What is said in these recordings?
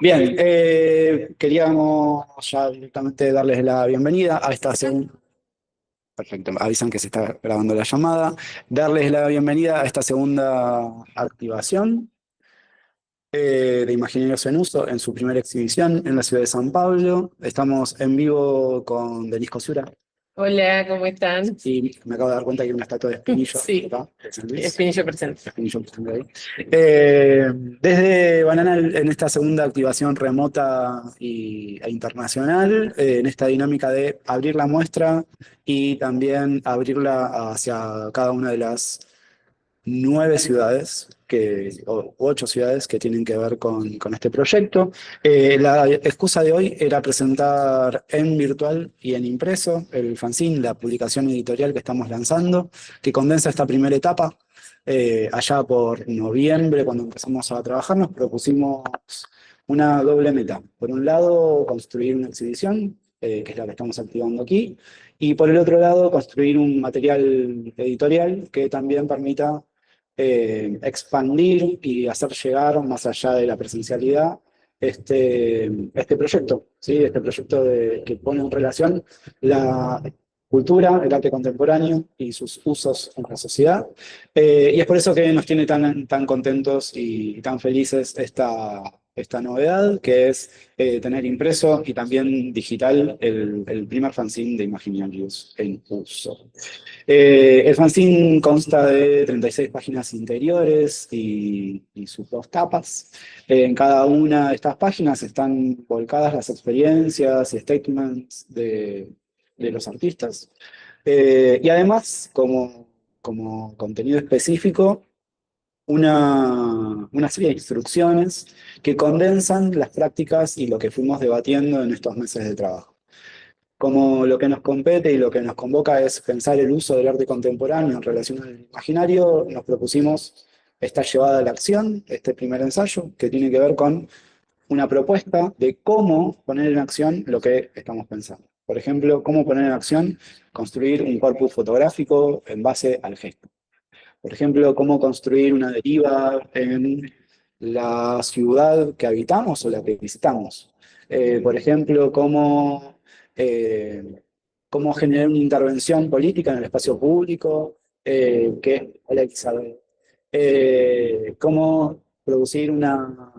Bien, queríamos ya directamente darles la bienvenida a esta segunda. Perfecto, avisan que se está grabando la llamada. Darles la bienvenida a esta segunda activación de Imaginarios en Uso en su primera exhibición en la ciudad de San Pablo. Estamos en vivo con Denis Cosura Hola, ¿cómo están? y me acabo de dar cuenta que hay una estatua de Espinillo. Sí, Acá, de San Luis. Espinillo presente. Espinillo presente ahí. Desde Bananal, en esta segunda activación remota e internacional, en esta dinámica de abrir la muestra y también abrirla hacia cada una de las 9 ciudades o 8 ciudades que tienen que ver con este proyecto. La excusa de hoy era presentar en virtual y en impreso el fanzine, la publicación editorial que estamos lanzando, que condensa esta primera etapa. Allá por noviembre, cuando empezamos a trabajar, nos propusimos una doble meta. Por un lado, construir una exhibición, que es la que estamos activando aquí, y por el otro lado, construir un material editorial que también permita expandir y hacer llegar más allá de la presencialidad este proyecto, ¿sí? Este proyecto que pone en relación la cultura, el arte contemporáneo y sus usos en la sociedad. Y es por eso que nos tiene tan contentos y tan felices esta novedad, que es tener impreso y también digital el primer fanzine de Imaginarios en uso. El fanzine consta de 36 páginas interiores y sus 2 tapas. En cada una de estas páginas están volcadas las experiencias y statements de los artistas. Y además, como contenido específico, una serie de instrucciones que condensan las prácticas y lo que fuimos debatiendo en estos meses de trabajo. Como lo que nos compete y lo que nos convoca es pensar el uso del arte contemporáneo en relación al imaginario, nos propusimos esta llevada a la acción, este primer ensayo, que tiene que ver con una propuesta de cómo poner en acción lo que estamos pensando. Por ejemplo, cómo poner en acción construir un corpus fotográfico en base al gesto. Por ejemplo, cómo construir una deriva en la ciudad que habitamos o la que visitamos. Por ejemplo, eh, cómo generar una intervención política en el espacio público, hola, Elizabeth. Cómo producir una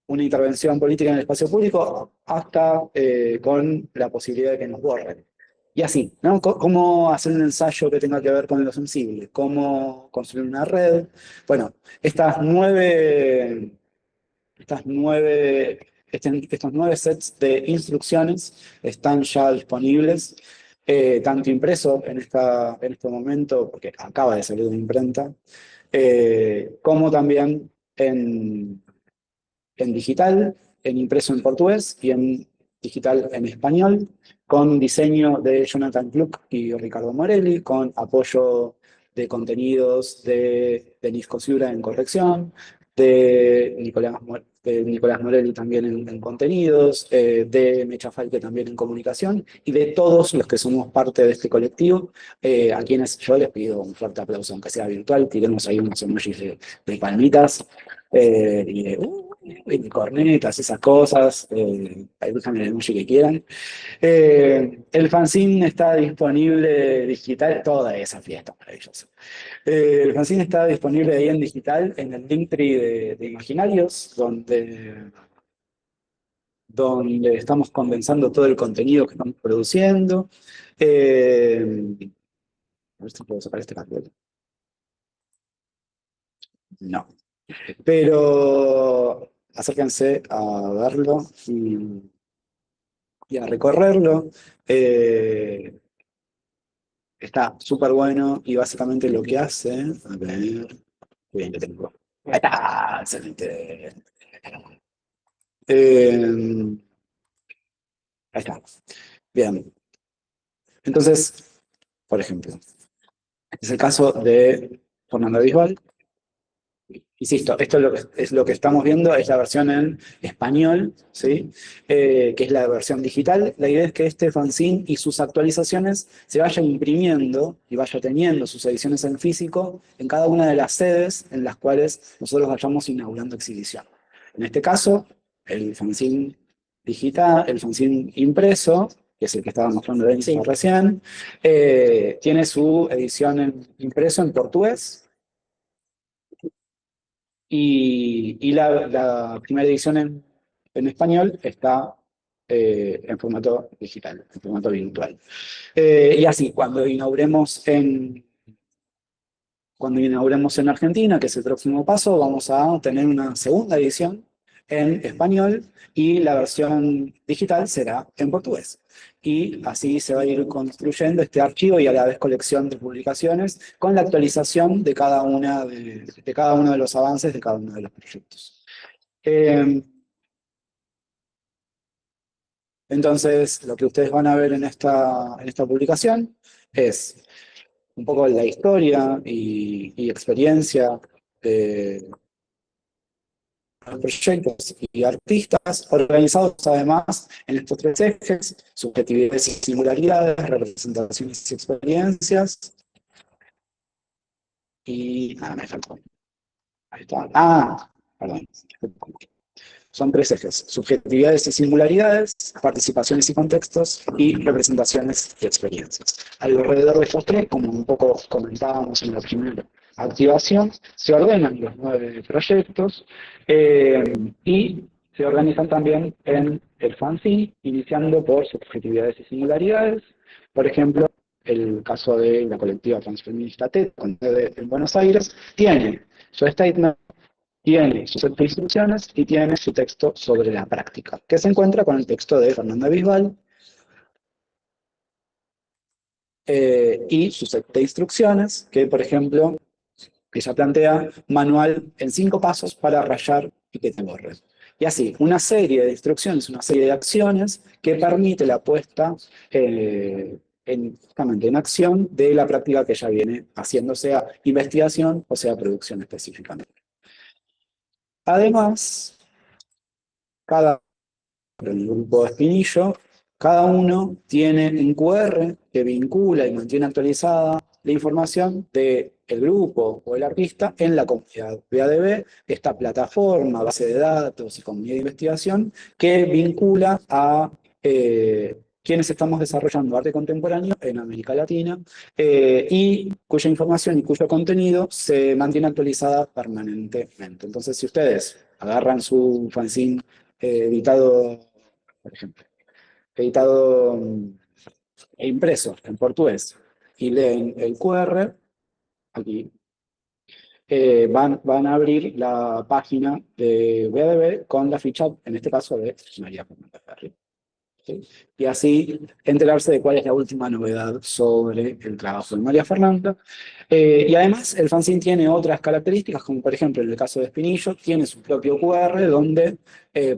intervención política en el espacio público hasta con la posibilidad de que nos borren. Y así, ¿no? ¿Cómo hacer un ensayo que tenga que ver con lo sensible? ¿Cómo construir una red? Bueno, estos 9 sets de instrucciones están ya disponibles, tanto impreso en este momento, porque acaba de salir de una imprenta, como también en digital, en impreso en portugués y en digital en español, con diseño de Jonathan Gluck y Ricardo Morelli, con apoyo de contenidos de Denis Cosura en corrección, de Nicolás Morelli también en contenidos, de Mecha Falque también en comunicación, y de todos los que somos parte de este colectivo, a quienes yo les pido un fuerte aplauso, aunque sea virtual, tiremos ahí unos emojis de palmitas, y de cornetas, esas cosas, ahí buscan el emoji que quieran. El fanzine está disponible digital, toda esa fiesta maravillosa. El fanzine está disponible ahí en digital, en el Linktree de Imaginarios, donde estamos condensando todo el contenido que estamos produciendo. A ver si puedo sacar este cartel. No. Pero acérquense a verlo y a recorrerlo. Eh, Está súper bueno y básicamente lo que hace. A ver. Bien, lo tengo. Ahí está, excelente. Eh, Ahí está. Bien. Entonces, por ejemplo, este es el caso de Fernando Bisbal. Insisto, esto es lo que estamos viendo, es la versión en español, ¿sí? Que es la versión digital. La idea es que este fanzine y sus actualizaciones se vayan imprimiendo y vaya teniendo sus ediciones en físico en cada una de las sedes en las cuales nosotros vayamos inaugurando exhibición. En este caso, el fanzine digital, el fanzine impreso, que es el que estaba mostrando Denis recién, tiene su edición impreso en portugués y la primera edición en español está en formato digital, en formato virtual. Y así, cuando inauguremos en Argentina, que es el próximo paso, vamos a tener una segunda edición en español y la versión digital será en portugués. Y así se va a ir construyendo este archivo y a la vez colección de publicaciones con la actualización de cada cada uno de los avances de cada uno de los proyectos. Entonces, lo que ustedes van a ver en esta publicación es un poco la historia y experiencia de los proyectos y artistas, organizados además en estos tres ejes: subjetividades y singularidades, representaciones y experiencias. Y me faltó. Ahí está. Perdón. Son tres ejes: subjetividades y singularidades, participaciones y contextos, y representaciones y experiencias. Alrededor de estos tres, como un poco comentábamos en la primera activación, se ordenan los 9 proyectos y se organizan también en el fanzine, iniciando por subjetividades y singularidades. Por ejemplo, el caso de la colectiva transfeminista TED, con sede en Buenos Aires, tiene su statement, tiene sus set de instrucciones y tiene su texto sobre la práctica, que se encuentra con el texto de Fernanda Bisbal y su set de instrucciones, que por ejemplo, ella plantea manual en 5 pasos para rayar y que te borre. Y así, una serie de instrucciones, una serie de acciones que permite la puesta justamente en acción de la práctica que ella viene haciendo, sea investigación o sea producción específicamente. Además, en el grupo de Espinillo, cada uno tiene un QR que vincula y mantiene actualizada la información del grupo o el artista en la comunidad BADB, esta plataforma, base de datos y comunidad de investigación que vincula a quienes estamos desarrollando arte contemporáneo en América Latina y cuya información y cuyo contenido se mantiene actualizada permanentemente. Entonces, si ustedes agarran su fanzine editado, por ejemplo, editado e impreso en portugués y leen el QR, aquí van a abrir la página de BADB con la ficha, en este caso, de María Fernanda Ferri. ¿Sí? Y así enterarse de cuál es la última novedad sobre el trabajo de María Fernanda. Y además el fanzine tiene otras características, como por ejemplo en el caso de Espinillo, tiene su propio QR donde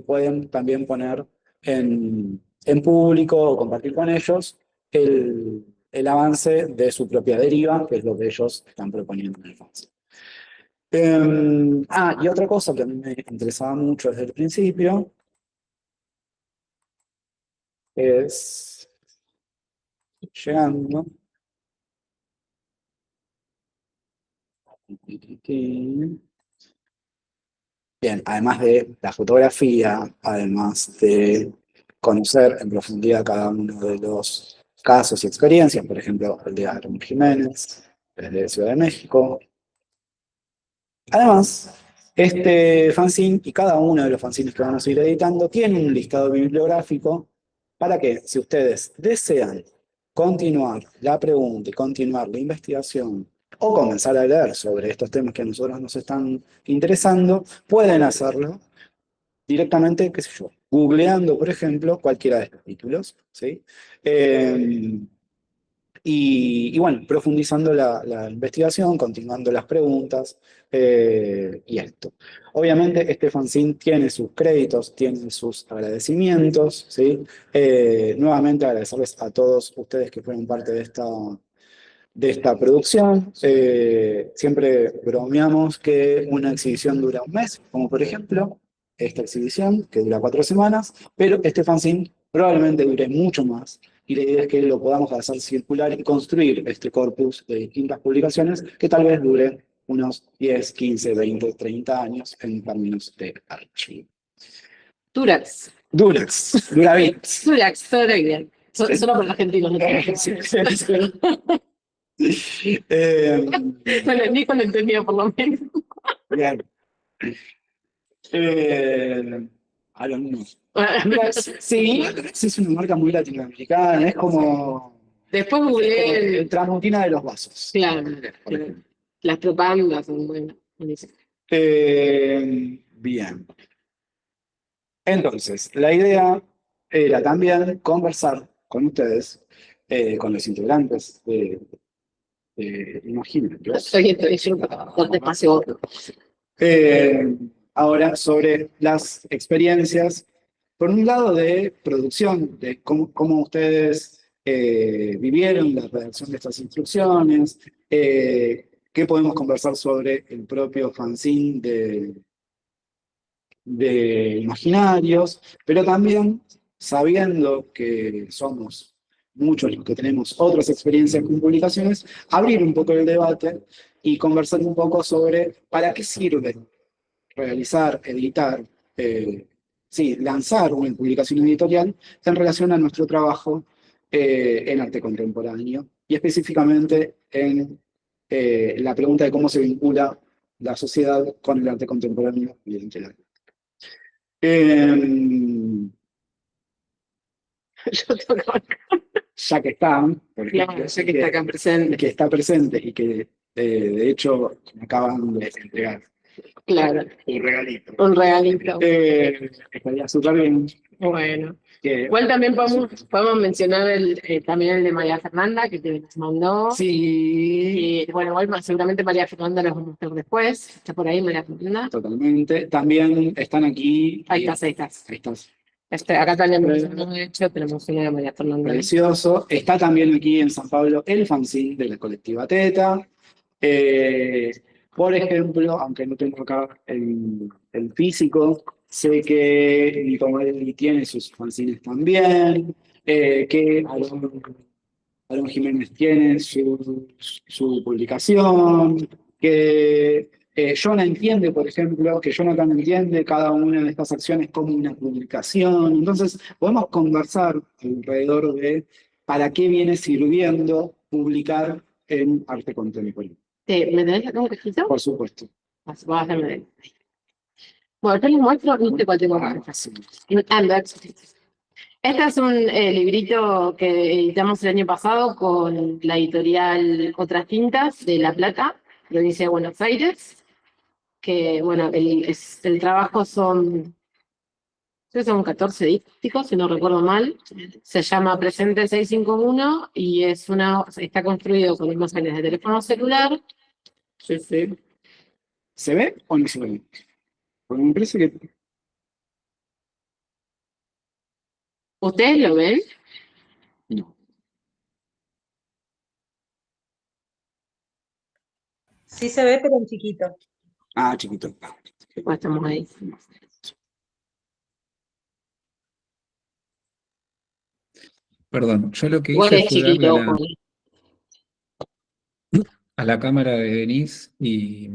pueden también poner en público o compartir con ellos el avance de su propia deriva, que es lo que ellos están proponiendo en el fanzine. Y otra cosa que a mí me interesaba mucho desde el principio es, llegando, bien, además de la fotografía, además de conocer en profundidad cada uno de los casos y experiencias, por ejemplo, el de Aaron Jiménez, desde Ciudad de México. Además, este fanzine y cada uno de los fanzines que vamos a ir editando tiene un listado bibliográfico para que, si ustedes desean continuar la pregunta y continuar la investigación o comenzar a leer sobre estos temas que a nosotros nos están interesando, pueden hacerlo directamente, qué sé yo, googleando, por ejemplo, cualquiera de estos títulos, ¿sí? Y bueno, profundizando la investigación, continuando las preguntas y esto. Obviamente este fanzine tiene sus créditos, tiene sus agradecimientos, ¿sí? Nuevamente agradecerles a todos ustedes que fueron parte de esta producción. Siempre bromeamos que una exhibición dura un mes, como por ejemplo esta exhibición, que dura 4 semanas, pero este fanzine probablemente dure mucho más. Y la idea es que lo podamos hacer circular y construir este corpus de distintas publicaciones que tal vez dure unos 10, 15, 20, 30 años en términos de archivo. Durax. Durax, Duravit. Durax, todo bien. Solo para los argentinos. ¿No? Bueno, Nico lo entendió por lo menos. Bien. I don't know. Sí, es una marca muy latinoamericana, es como Después googleé el Tramontina de los vasos. Claro, las propagandas son buenas. Bien. Entonces, la idea era también conversar con ustedes, con los integrantes de Imagínate. Estoy yo por despacio. Eh, Ahora sobre las experiencias, por un lado de producción, de cómo ustedes vivieron la redacción de estas instrucciones, qué podemos conversar sobre el propio fanzine de Imaginarios, pero también sabiendo que somos muchos los que tenemos otras experiencias con publicaciones, abrir un poco el debate y conversar un poco sobre para qué sirve realizar, editar, sí, lanzar una publicación editorial en relación a nuestro trabajo en arte contemporáneo y específicamente en la pregunta de cómo se vincula la sociedad con el arte contemporáneo mediante el arte. Yo tengo acá. Ya que están, por ejemplo, Claro, ya que está acá presente. que está presente y que de hecho me acaban de entregar Claro, un regalito. un regalito. Estaría súper bien. Bueno. Que, Igual también podemos mencionar también el de María Fernanda, que te nos mandó. sí, Y bueno, igual seguramente María Fernanda los vamos a ver después. Está por ahí María Fernanda. totalmente. También están aquí. Ahí estás, ahí estás. Ahí estás. Acá también hemos hecho, tenemos una de María Fernanda. Precioso. Está también aquí en San Pablo el fanzine de la colectiva Teta. Por ejemplo, aunque no tengo acá el físico, sé que Nicomelli tiene sus fanzines también, que Aaron Jiménez tiene su publicación, que Jonah entiende, por ejemplo, que Jonathan entiende cada una de estas acciones como una publicación. Entonces, podemos conversar alrededor de para qué viene sirviendo publicar en arte contemporáneo. ¿Me tenés acá un cajito? Por supuesto. Vas a hacerme. Bueno, yo les muestro, no sé cuál tengo acá. Este es un librito que editamos el año pasado con la editorial Otras Tintas de La Plata, provincia de Buenos Aires, que bueno, el trabajo creo que son 14 dípticos, si no recuerdo mal. Se llama Presente 651 y está construido con imágenes de teléfono celular. Sí, sí. ¿Se ve o no se ve? Porque me parece que ¿Ustedes lo ven? no. Sí se ve, pero en chiquito. Ah, chiquito. Bueno, estamos ahí. Perdón, yo lo que Igual hice es fue darle chiquito. a la cámara de Denise y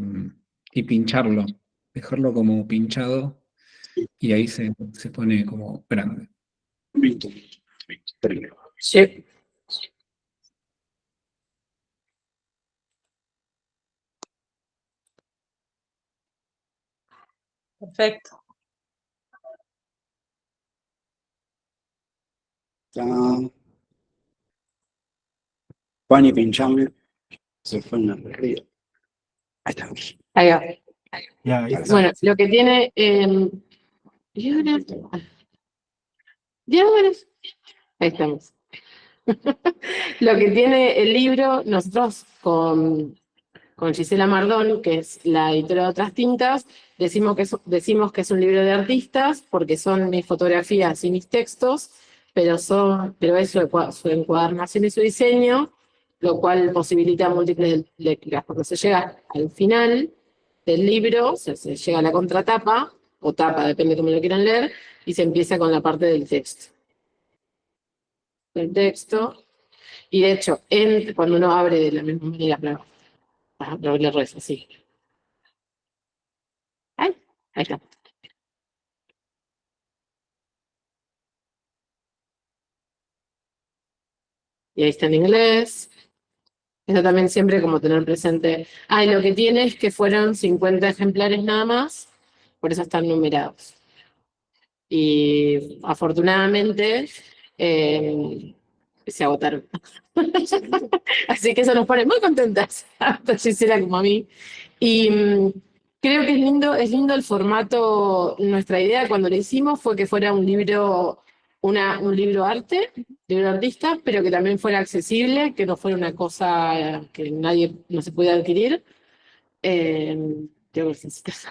pincharlo, dejarlo como pinchado y ahí se pone como grande. Sí. Perfecto. Juan y pinchame. Se fue en la río. Ahí está. Ahí va. Ya, ahí está. Bueno, lo que tiene. Diágoras. Ahí estamos. Lo que tiene el libro, nosotros con Gisela Mardón, que es la editora de Otras Tintas, decimos que es un libro de artistas porque son mis fotografías y mis textos, pero es su encuadernación y su diseño, lo cual posibilita múltiples lecturas. Cuando se llega al final del libro, se llega a la contratapa, o tapa, depende de cómo lo quieran leer, y se empieza con la parte del texto. El texto, y de hecho, cuando uno abre de la misma manera, para abrirle rezo, así. Ahí está. y ahí está en inglés. Eso también siempre como tener presente. Ah, y lo que tiene es que fueron 50 ejemplares nada más, por eso están numerados. Y afortunadamente se agotaron. Así que eso nos pone muy contentas, tanto a Gisela como a mí. Y creo que es lindo el formato. Nuestra idea cuando lo hicimos fue que fuera un libro, un libro arte, libro artista, pero que también fuera accesible, que no fuera una cosa que nadie no se pudiera adquirir. Tengo que necesitas.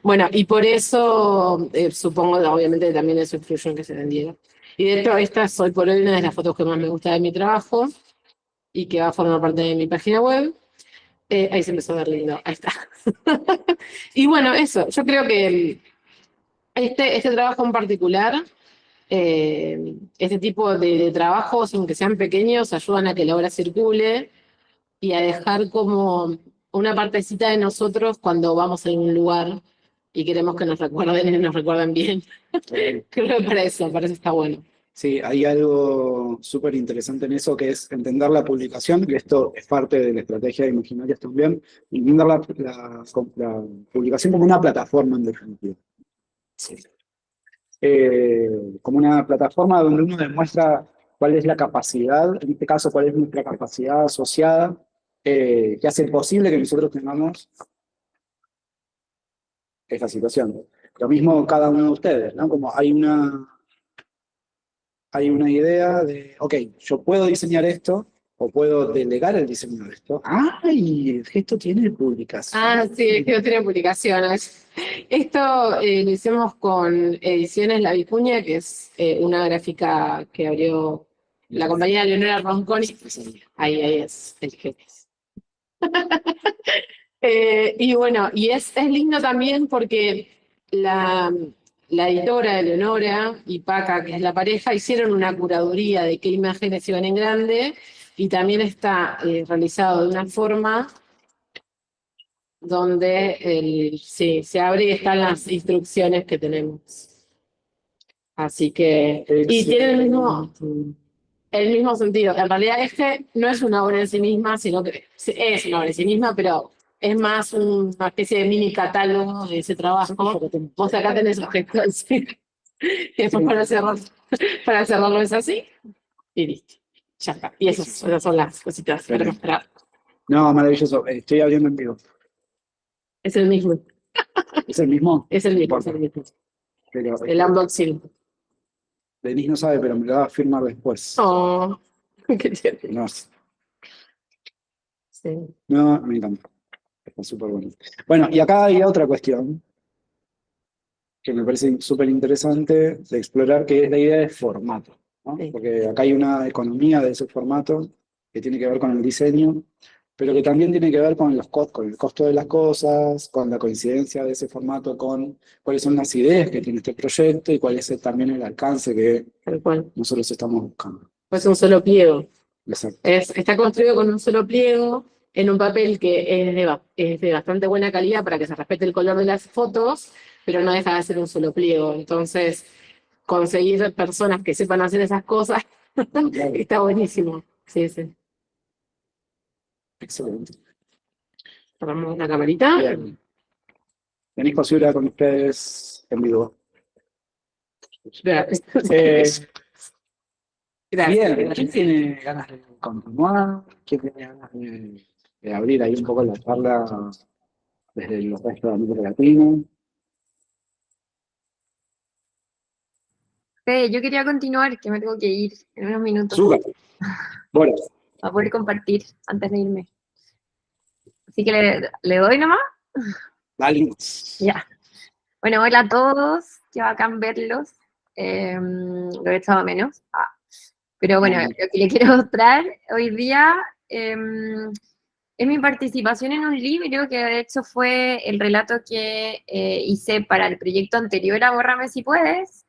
Bueno, y por eso supongo, obviamente, también eso influyó en que se vendiera. Y de hecho, esta es hoy por hoy una de las fotos que más me gusta de mi trabajo y que va a formar parte de mi página web. Ahí se empezó a ver lindo, ahí está. Y bueno, eso, yo creo que este trabajo en particular, este tipo de trabajos, aunque sean pequeños, ayudan a que la obra circule y a dejar como una partecita de nosotros cuando vamos a un lugar y queremos que nos recuerden y nos recuerden bien. Creo que para eso está bueno. Sí, hay algo súper interesante en eso que es entender la publicación, y esto es parte de la estrategia de Imaginarias también, entender la publicación como una plataforma en definitiva. Sí. Como una plataforma donde uno demuestra cuál es la capacidad, en este caso cuál es nuestra capacidad asociada, que hace posible que nosotros tengamos esta situación. Lo mismo cada uno de ustedes, ¿no? Como hay una idea de, ok, yo puedo diseñar esto o puedo delegar el diseño de esto. ¡Ay! Esto tiene publicación. Ah, sí, es que no tiene publicaciones. Esto lo hicimos con Ediciones La Vicuña, que es una gráfica que abrió la compañía Leonora Ronconi. Ahí es el jefe. Y bueno, y es lindo también porque la editora Eleonora y Paca, que es la pareja, hicieron una curaduría de qué imágenes iban en grande y también está realizado de una forma donde sí, se abre y están las instrucciones que tenemos. Así que, y tiene el mismo sentido. En realidad este no es una obra en sí misma, sino que es una obra en sí misma, pero es más una especie de mini catálogo de ese trabajo. Vos acá tenés objetos, ¿sí? Y después para cerrarlo es así, y listo. Ya está. Y esas son las cositas para mostrar. No, maravilloso. Estoy abriendo en vivo. Es el mismo. ¿Es el mismo? Es el mismo, es el mismo. Pero, El unboxing. Denise no sabe, pero me lo va a firmar después. Oh, qué chévere. No, Sí. no, me encanta. Está súper bueno. Bueno, y acá hay otra cuestión que me parece súper interesante de explorar, que es la idea de formato, ¿no? Sí. Porque acá hay una economía de ese formato que tiene que ver con el diseño, pero que también tiene que ver con con el costo de las cosas, con la coincidencia de ese formato, con cuáles son las ideas que tiene este proyecto y cuál es también el alcance que Tal cual. nosotros estamos buscando. Pues un solo pliego. Exacto. Está construido con un solo pliego, en un papel que es de bastante buena calidad para que se respete el color de las fotos, pero no deja de ser un solo pliego. Entonces, conseguir personas que sepan hacer esas cosas está buenísimo. Sí, sí. Excelente. Cerramos la camarita. Bien. Denis Cosura con ustedes en vivo. Gracias. Bien, ¿quién tiene ganas de continuar? ¿Quién tiene ganas de abrir ahí un poco la charla desde el resto de América Latina? Yo quería continuar, que me tengo que ir en unos minutos Súper. Bueno, para poder compartir antes de irme. Así que le doy nomás. dale. Ya. Bueno, hola a todos, qué bacán verlos. Lo he echado menos. Pero bueno, lo que le quiero mostrar hoy día es mi participación en un libro que de hecho fue el relato que hice para el proyecto anterior a Bórrame si puedes,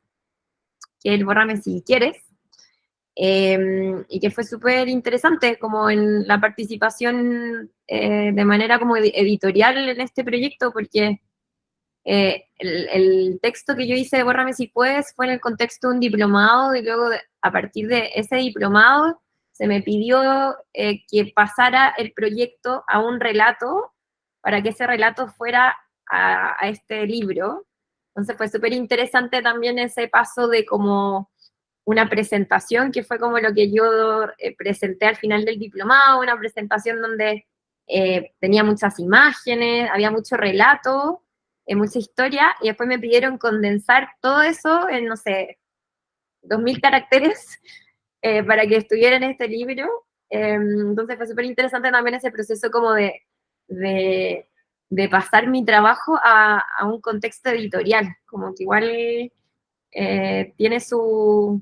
que es el Bórrame si quieres. Y que fue súper interesante como en la participación de manera como editorial en este proyecto, porque el texto que yo hice de Bórrame si puedes fue en el contexto de un diplomado y luego a partir de ese diplomado se me pidió que pasara el proyecto a un relato para que ese relato fuera a este libro. Entonces fue súper interesante también ese paso de como una presentación, que fue como lo que yo presenté al final del diplomado, una presentación donde tenía muchas imágenes, había mucho relato, mucha historia, y después me pidieron condensar todo eso en, no sé, 2000 caracteres para que estuviera en este libro. Entonces fue súper interesante también ese proceso como de pasar mi trabajo a un contexto editorial, como que igual tiene sus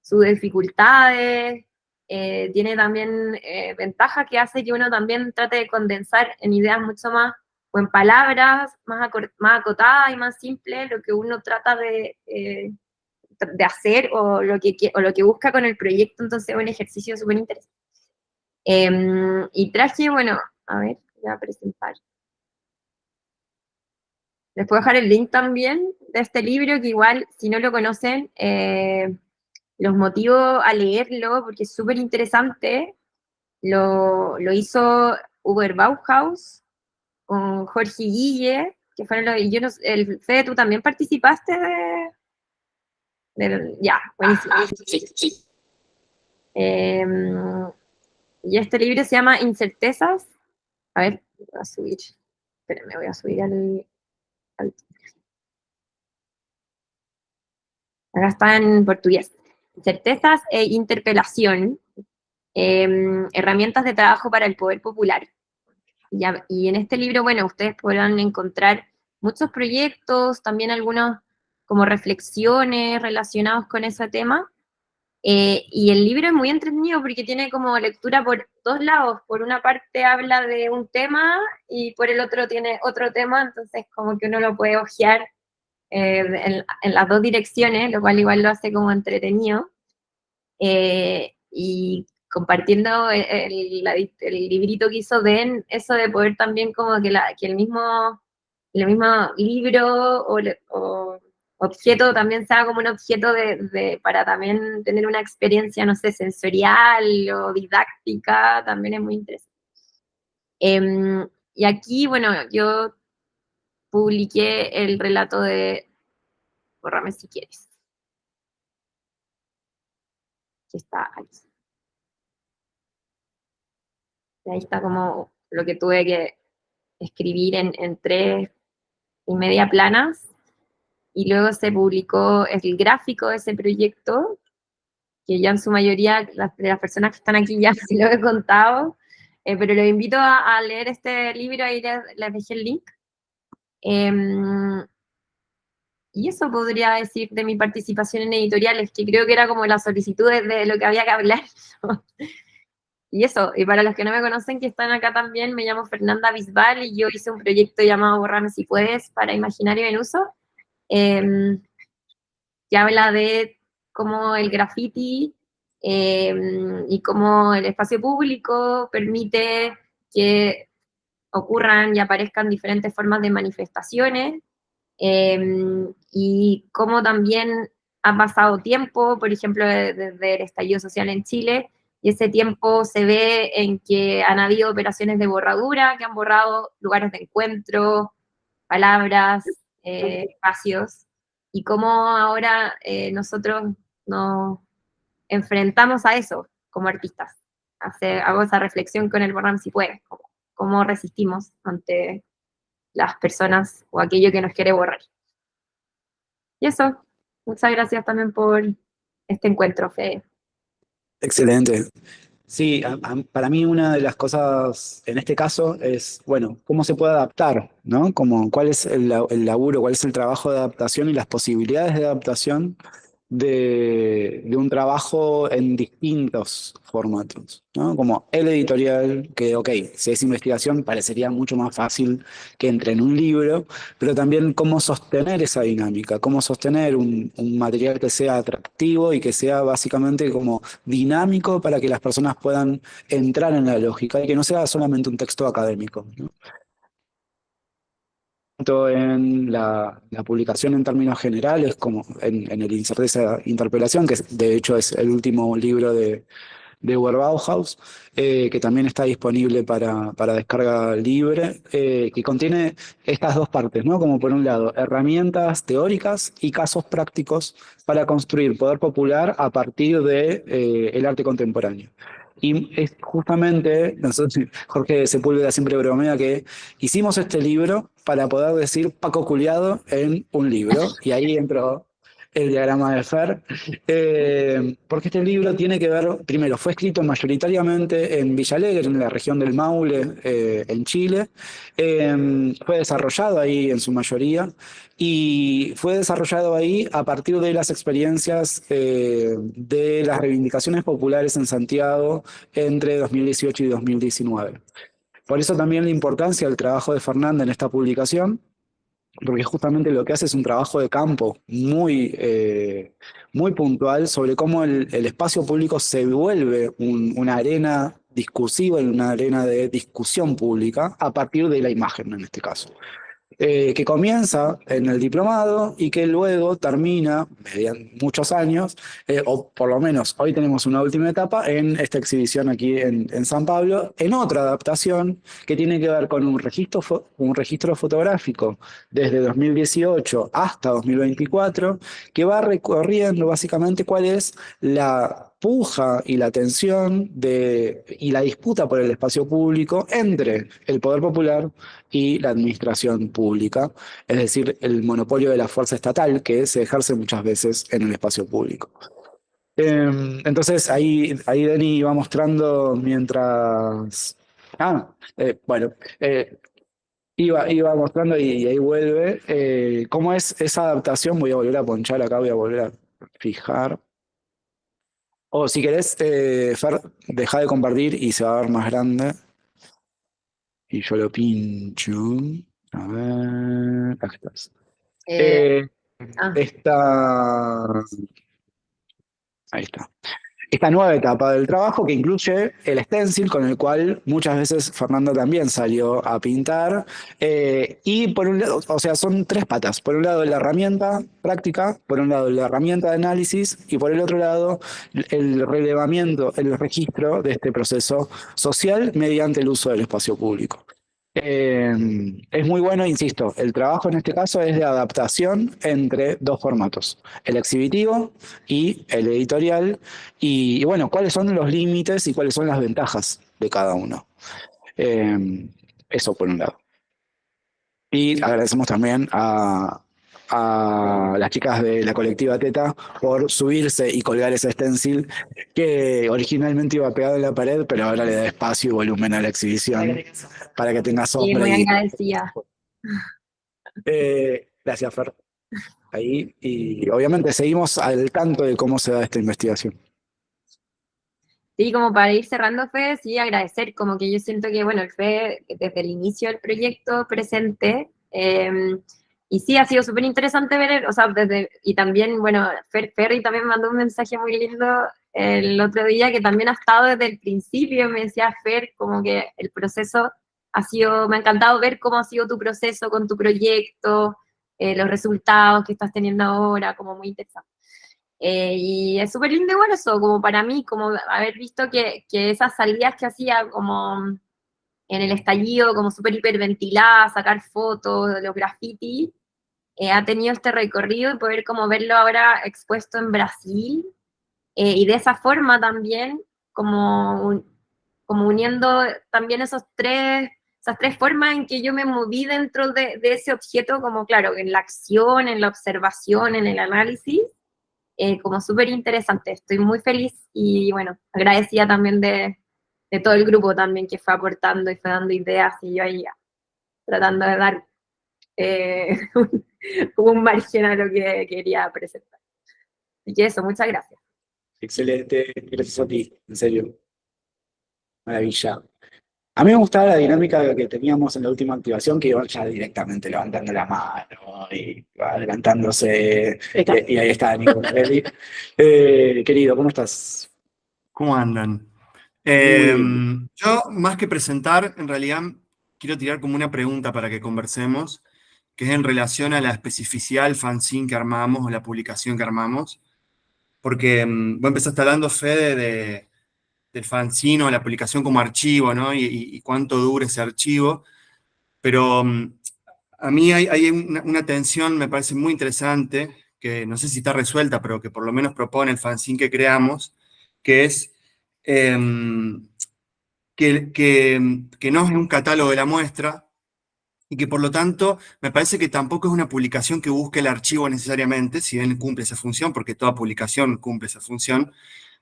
dificultades, tiene también ventajas que hace que uno también trate de condensar en ideas mucho más, o en palabras más acotadas y más simples, lo que uno trata de hacer o lo que busca con el proyecto. Entonces es un ejercicio súper interesante. Y traje, bueno, a ver, voy a presentar. Les puedo dejar el link también de este libro, que igual, si no lo conocen, los motivo a leerlo, porque es súper interesante. Lo hizo Uber Bauhaus con Jorge Guille, que fueron los... Yo no, Fede, ¿tú también participaste ya, buenísimo. Sí. Y este libro se llama Incertezas. A ver, voy a subir. Espérenme, voy a subir al... Acá está en portugués. Certezas e interpelación, herramientas de trabajo para el poder popular. Y en este libro, bueno, ustedes podrán encontrar muchos proyectos, también algunos como reflexiones relacionados con ese tema. Y el libro es muy entretenido porque tiene como lectura por dos lados. Por una parte habla de un tema y por el otro tiene otro tema, entonces como que uno lo puede hojear en las dos direcciones, lo cual igual lo hace como entretenido. Y compartiendo el librito que hizo Den, eso de poder también como que el mismo libro o objeto también sea como un objeto para también tener una experiencia, no sé, sensorial o didáctica, también es muy interesante. Y aquí, bueno, yo publiqué el relato de Bórrame si quieres, que está aquí. Y ahí está como lo que tuve que escribir en 3,5 planas, y luego se publicó el gráfico de ese proyecto, que ya en su mayoría de las personas que están aquí ya sí lo he contado, pero los invito a leer este libro, ahí les dejé el link. Y eso podría decir de mi participación en editoriales, que creo que era como la solicitud de lo que había que hablar. Y eso, y para los que no me conocen, que están acá también, me llamo Fernanda Bisbal y yo hice un proyecto llamado Bórrame si puedes para Imaginario en Uso, que habla de cómo el graffiti y cómo el espacio público permite que ocurran y aparezcan diferentes formas de manifestaciones, y cómo también ha pasado tiempo, por ejemplo, desde el estallido social en Chile, y ese tiempo se ve en que han habido operaciones de borradura que han borrado lugares de encuentro, palabras, espacios, y cómo ahora nosotros nos enfrentamos a eso como artistas. Hago esa reflexión con el Bórrame si puedes, cómo resistimos ante las personas o aquello que nos quiere borrar. Y eso, muchas gracias también por este encuentro, Fede. Excelente. Sí, para mí una de las cosas en este caso es, bueno, cómo se puede adaptar, ¿no? Como, cuál es el laburo, cuál es el trabajo de adaptación y las posibilidades de adaptación de un trabajo en distintos formatos, ¿no? Como el editorial, que, ok, si es investigación parecería mucho más fácil que entre en un libro, pero también cómo sostener esa dinámica, cómo sostener un material que sea atractivo y que sea básicamente como dinámico para que las personas puedan entrar en la lógica y que no sea solamente un texto académico, ¿no? Tanto en la publicación en términos generales como en el Incerteza Interpelación, que de hecho es el último libro de de Bauhaus, que también está disponible para descarga libre, que contiene estas dos partes, ¿no? Como por un lado, herramientas teóricas y casos prácticos para construir poder popular a partir de el arte contemporáneo. Y es justamente, nosotros, Jorge Sepúlveda siempre bromea que hicimos este libro para poder decir Paco Culiado en un libro, y ahí entró el diagrama de Fer, porque este libro tiene que ver, primero, fue escrito mayoritariamente en Villa Alegre, en la región del Maule, en Chile, fue desarrollado ahí en su mayoría, y fue desarrollado ahí a partir de las experiencias de las reivindicaciones populares en Santiago entre 2018 y 2019. Por eso también la importancia del trabajo de Fernanda en esta publicación, porque justamente lo que hace es un trabajo de campo muy puntual sobre cómo el espacio público se vuelve una arena discursiva, una arena de discusión pública a partir de la imagen en este caso. Que comienza en el diplomado y que luego termina, mediante muchos años, o por lo menos hoy tenemos una última etapa en esta exhibición aquí en San Pablo, en otra adaptación que tiene que ver con un registro fotográfico desde 2018 hasta 2024, que va recorriendo básicamente cuál es la puja y la tensión y la disputa por el espacio público entre el poder popular y la administración pública, es decir, el monopolio de la fuerza estatal que se ejerce muchas veces en el espacio público. Entonces ahí Dani va mostrando mientras... iba mostrando y ahí vuelve cómo es esa adaptación. Voy a volver a ponchar acá, voy a volver a fijar. O si querés, Fer, deja de compartir y se va a ver más grande. Y yo lo pincho. A ver. Acá estás. Ahí está. Esta nueva etapa del trabajo que incluye el stencil con el cual muchas veces Fernando también salió a pintar. Y por un lado, o sea, son tres patas. Por un lado la herramienta práctica, por un lado la herramienta de análisis y por el otro lado el relevamiento, el registro de este proceso social mediante el uso del espacio público. Es muy bueno, insisto, el trabajo en este caso es de adaptación entre dos formatos, el exhibitivo y el editorial, y bueno, cuáles son los límites y cuáles son las ventajas de cada uno. Eso por un lado. Y agradecemos también a las chicas de la colectiva Teta por subirse y colgar ese stencil que originalmente iba pegado en la pared, pero ahora le da espacio y volumen a la exhibición para que tenga sombra. Sí, muy agradecida. Gracias, Fer. Ahí, y obviamente seguimos al tanto de cómo se da esta investigación. Sí, como para ir cerrando, Fe, sí, agradecer, como que yo siento que, bueno, el Fe, desde el inicio del proyecto presente, y sí, ha sido súper interesante ver, o sea, y también, bueno, Ferry también mandó un mensaje muy lindo el otro día, que también ha estado desde el principio, me decía Fer, como que el proceso ha sido, me ha encantado ver cómo ha sido tu proceso con tu proyecto, los resultados que estás teniendo ahora, como muy interesante. Y es súper lindo igual eso, como para mí, como haber visto que esas salidas que hacía como en el estallido, como súper hiperventiladas, sacar fotos de los graffiti, ha tenido este recorrido y poder como verlo ahora expuesto en Brasil, y de esa forma también, como uniendo también esas tres formas en que yo me moví dentro de ese objeto, como claro, en la acción, en la observación, en el análisis, como súper interesante. Estoy muy feliz y bueno, agradecida también de todo el grupo también que fue aportando y fue dando ideas y yo ahí tratando de dar como un margen a lo que quería presentar. Así que eso, muchas gracias. Excelente, gracias a ti, en serio. Maravilla. A mí me gustaba la dinámica que teníamos en la última activación, que iban ya directamente levantando la mano y adelantándose. Y ahí está Nicolás. Querido, ¿cómo estás? ¿Cómo andan? Yo, más que presentar, en realidad quiero tirar como una pregunta para que conversemos, que es en relación a la especificidad del fanzine que armamos o la publicación que armamos. Porque vos empezaste hablando, Fede, del fanzine o la publicación como archivo, ¿no? Y cuánto dura ese archivo. Pero a mí hay una tensión, me parece muy interesante, que no sé si está resuelta, pero que por lo menos propone el fanzine que creamos, que es que no es un catálogo de la muestra, y que por lo tanto me parece que tampoco es una publicación que busque el archivo necesariamente, si bien cumple esa función, porque toda publicación cumple esa función,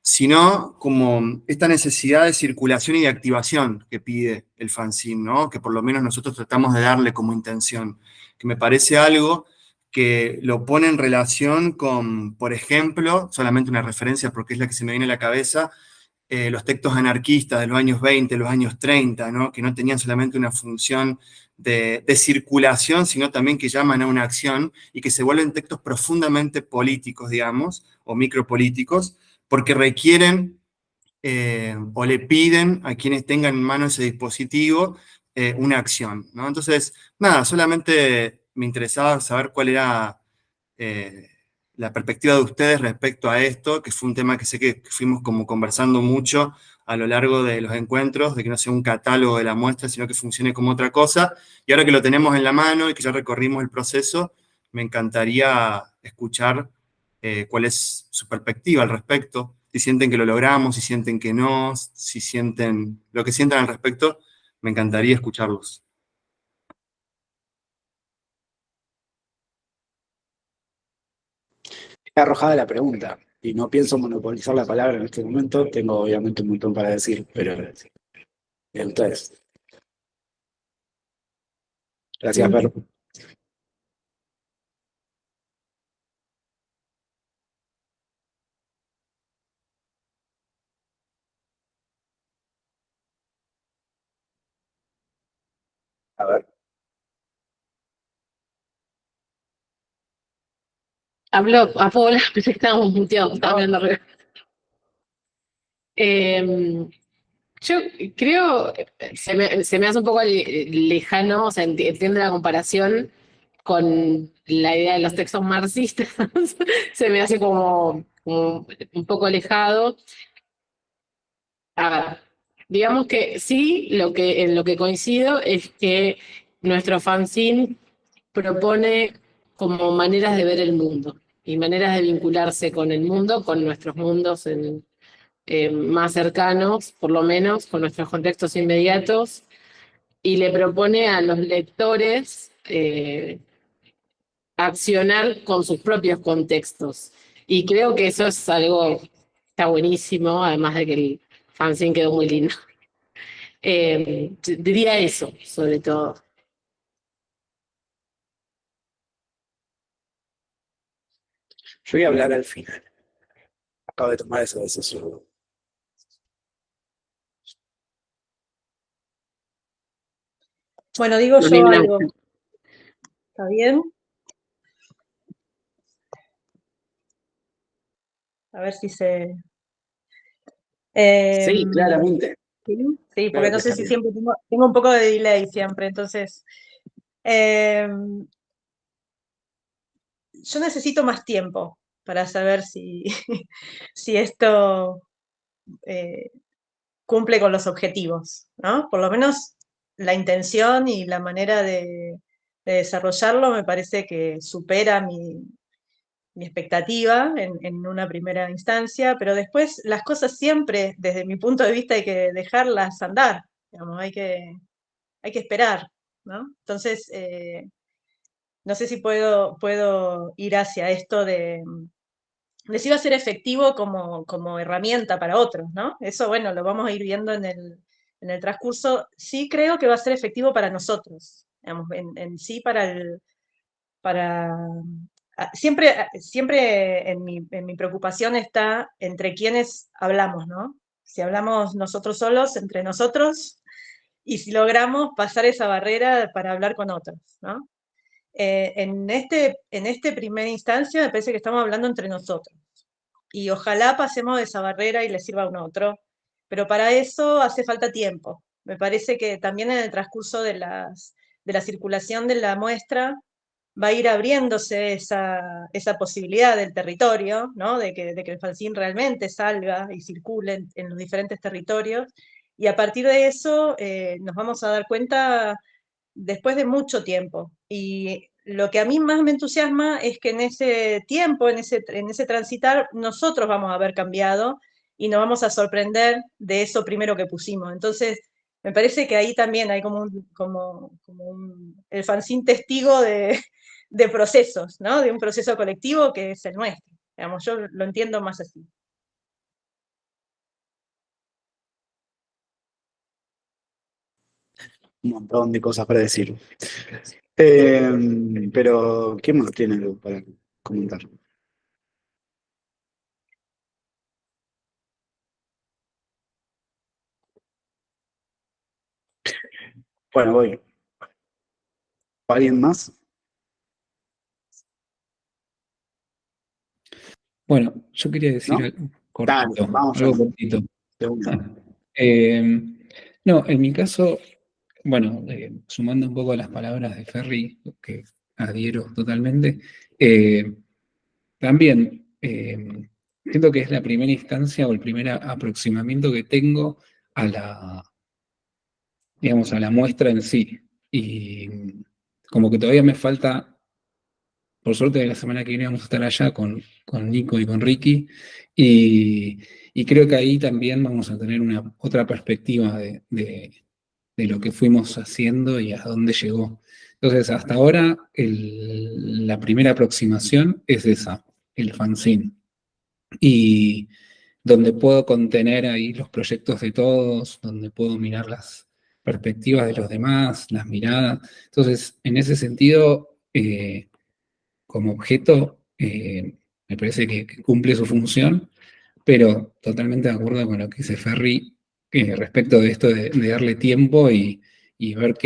sino como esta necesidad de circulación y de activación que pide el fanzine, ¿no? Que por lo menos nosotros tratamos de darle como intención, que me parece algo que lo pone en relación con, por ejemplo, solamente una referencia porque es la que se me viene a la cabeza, los textos anarquistas de los años 20, los años 30, ¿no? Que no tenían solamente una función de circulación, sino también que llaman a una acción y que se vuelven textos profundamente políticos, digamos, o micropolíticos, porque requieren o le piden a quienes tengan en mano ese dispositivo una acción, ¿no? Entonces, nada, solamente me interesaba saber cuál era la perspectiva de ustedes respecto a esto, que fue un tema que sé que fuimos como conversando mucho a lo largo de los encuentros, de que no sea un catálogo de la muestra, sino que funcione como otra cosa. Y ahora que lo tenemos en la mano y que ya recorrimos el proceso, me encantaría escuchar cuál es su perspectiva al respecto, si sienten que lo logramos, si sienten que no, si sienten lo que sientan al respecto, me encantaría escucharlos. Está arrojada la pregunta y no pienso monopolizar la palabra en este momento. Tengo obviamente un montón para decir, pero bien, ustedes. Gracias, Fer. A ver. Hablo a Paula, pensé que estábamos muteados, estaba hablando arriba. Yo creo, se me hace un poco lejano, o sea, entiendo la comparación con la idea de los textos marxistas, se me hace como un poco alejado. A ver, digamos que sí, en lo que coincido es que nuestro fanzine propone como maneras de ver el mundo y maneras de vincularse con el mundo, con nuestros mundos más cercanos, por lo menos, con nuestros contextos inmediatos, y le propone a los lectores accionar con sus propios contextos. Y creo que eso es algo, está buenísimo, además de que el fanzine quedó muy lindo. Diría eso, sobre todo. Yo voy a hablar al final. Acabo de tomar esa decisión. Bueno, digo yo algo. ¿Está bien? A ver si se... Sí, claramente. Sí, porque Claro no que sé está si bien. siempre tengo un poco de delay siempre, entonces... yo necesito más tiempo para saber si, si esto cumple con los objetivos, ¿no? Por lo menos la intención y la manera de desarrollarlo me parece que supera mi expectativa en una primera instancia, pero después las cosas siempre, desde mi punto de vista, hay que dejarlas andar, digamos, hay que esperar, ¿no? Entonces, no sé si puedo ir hacia esto de si va a ser efectivo como herramienta para otros, ¿no? Eso, bueno, lo vamos a ir viendo en el transcurso. Sí creo que va a ser efectivo para nosotros, digamos, en sí siempre en mi preocupación está entre quienes hablamos, ¿no? Si hablamos nosotros solos, entre nosotros, y si logramos pasar esa barrera para hablar con otros, ¿no? En este primera instancia me parece que estamos hablando entre nosotros. Y ojalá pasemos de esa barrera y le sirva a un otro. Pero para eso hace falta tiempo. Me parece que también en el transcurso de la circulación de la muestra va a ir abriéndose esa posibilidad del territorio, ¿no? De que el fanzine realmente salga y circule en los diferentes territorios, y a partir de eso nos vamos a dar cuenta después de mucho tiempo. Y lo que a mí más me entusiasma es que en ese tiempo, en ese transitar, nosotros vamos a haber cambiado y nos vamos a sorprender de eso primero que pusimos. Entonces, me parece que ahí también hay el fanzine testigo de procesos, ¿no? De un proceso colectivo que es el nuestro. Digamos, yo lo entiendo más así. Un montón de cosas para decir. Pero, ¿quién más tiene algo para comentar? Bueno, voy. ¿Alguien más? Bueno, yo quería decir ¿No? algo Dale, cortito, vamos algo ya. cortito. De una. No, en mi caso, bueno, sumando un poco a las palabras de Ferry, que adhiero totalmente, también siento que es la primera instancia o el primer aproximamiento que tengo a digamos, a la muestra en sí. Y como que todavía me falta, por suerte la semana que viene vamos a estar allá con Nico y con Ricky, y creo que ahí también vamos a tener otra perspectiva de lo que fuimos haciendo y a dónde llegó. Entonces, hasta ahora, la primera aproximación es esa, el fanzine. Y donde puedo contener ahí los proyectos de todos, donde puedo mirar las perspectivas de los demás, las miradas. Entonces, en ese sentido, como objeto, me parece que cumple su función, pero totalmente de acuerdo con lo que dice Ferry respecto de esto de darle tiempo y ver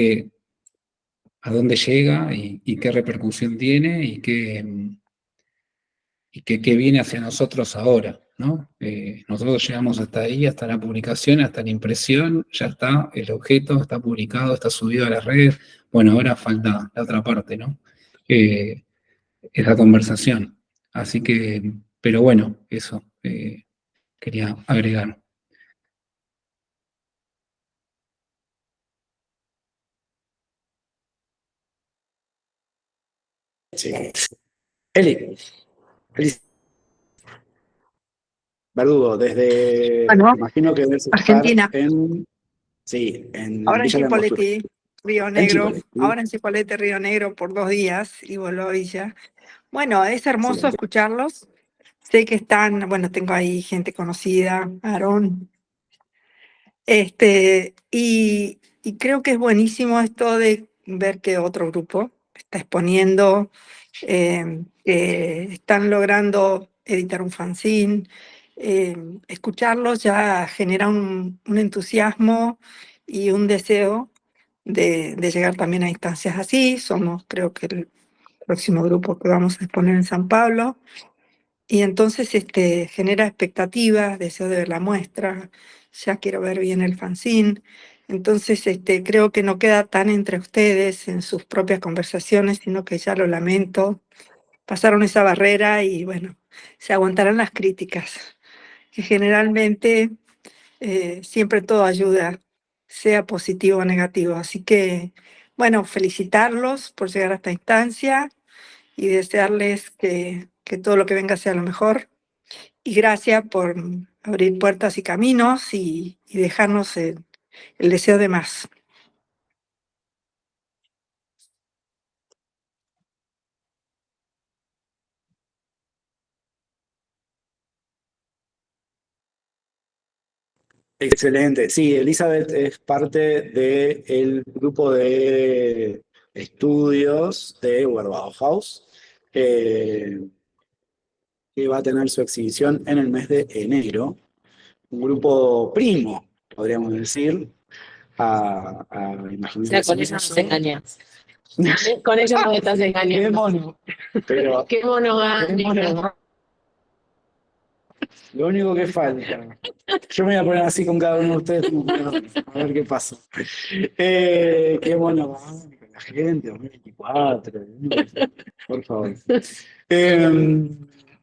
a dónde llega y qué repercusión tiene y qué viene hacia nosotros ahora, ¿no? Nosotros llegamos hasta ahí, hasta la publicación, hasta la impresión, ya está, el objeto está publicado, está subido a las redes. Bueno, ahora falta la otra parte, ¿no? Esa conversación. Así que, pero bueno, eso quería agregar. Sí. Eli, Verdugo, Bueno, imagino que debes estar Argentina. sí, en Ahora en Villa Langostura. Chipoleti, Río En Negro. Chipoleti. Ahora en Chipoleti, Río Negro por 2 días y vuelvo a Villa. Bueno, es hermoso Excelente. escucharlos. Sé que están, bueno, tengo ahí gente conocida, Aarón. Y creo que es buenísimo esto de ver que otro grupo está exponiendo, que están logrando editar un fanzine. Escucharlos ya genera un entusiasmo y un deseo de llegar también a instancias así. Somos, creo que, el próximo grupo que vamos a exponer en San Pablo. Y entonces genera expectativas, deseo de ver la muestra, ya quiero ver bien el fanzine. Entonces creo que no queda tan entre ustedes en sus propias conversaciones, sino que ya lo lamento. Pasaron esa barrera y bueno, se aguantarán las críticas, que generalmente siempre todo ayuda, sea positivo o negativo. Así que, bueno, felicitarlos por llegar a esta instancia y desearles que todo lo que venga sea lo mejor. Y gracias por abrir puertas y caminos y dejarnos el deseo de más. Excelente. Sí, Elizabeth es parte del grupo de estudios de Bauhaus, que va a tener su exhibición en el mes de enero. Un grupo primo, podríamos decir, a O Imaginario sea, con eso Silencioso. nos engañas. Con eso nos estás Qué engañando. mono. Pero Qué monogámico. lo único que falta. Yo me voy a poner así con cada uno de ustedes, a ver qué pasa. Qué mono. la gente, 2024, por favor.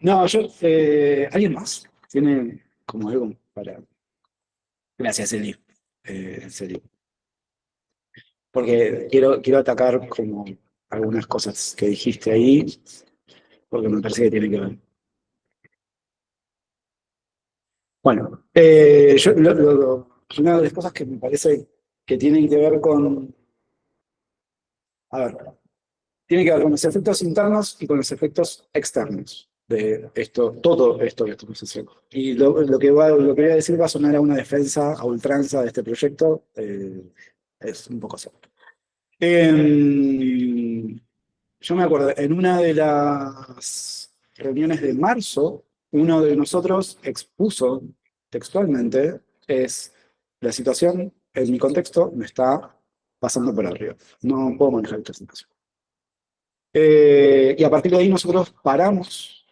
No, ¿alguien más tiene como algo para... Gracias, Eli. En serio. Porque quiero atacar como algunas cosas que dijiste ahí, porque me parece que tiene que ver. Bueno, una de las cosas que me parece que tienen que ver con... A ver, tiene que ver con los efectos internos y con los efectos externos de esto, todo esto que estamos haciendo. Y lo que voy a decir va a sonar a una defensa a ultranza de este proyecto, es un poco así. Yo me acuerdo, en una de las reuniones de marzo, uno de nosotros expuso textualmente, la situación en mi contexto me está pasando por arriba. No puedo manejar esta situación. Y a partir de ahí nosotros paramos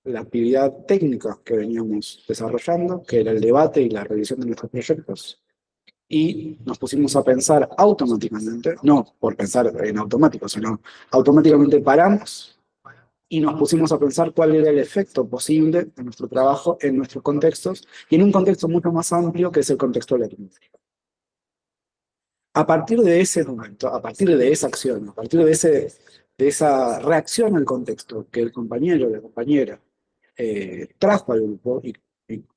la actividad técnica que veníamos desarrollando, que era el debate y la revisión de nuestros proyectos, y nos pusimos a pensar automáticamente, no por pensar en automático, sino automáticamente paramos y nos pusimos a pensar cuál era el efecto posible de nuestro trabajo en nuestros contextos y en un contexto mucho más amplio que es el contexto latinoamericano. A partir de ese momento, a partir de esa acción, a partir de esa reacción al contexto que el compañero o la compañera trajo al grupo y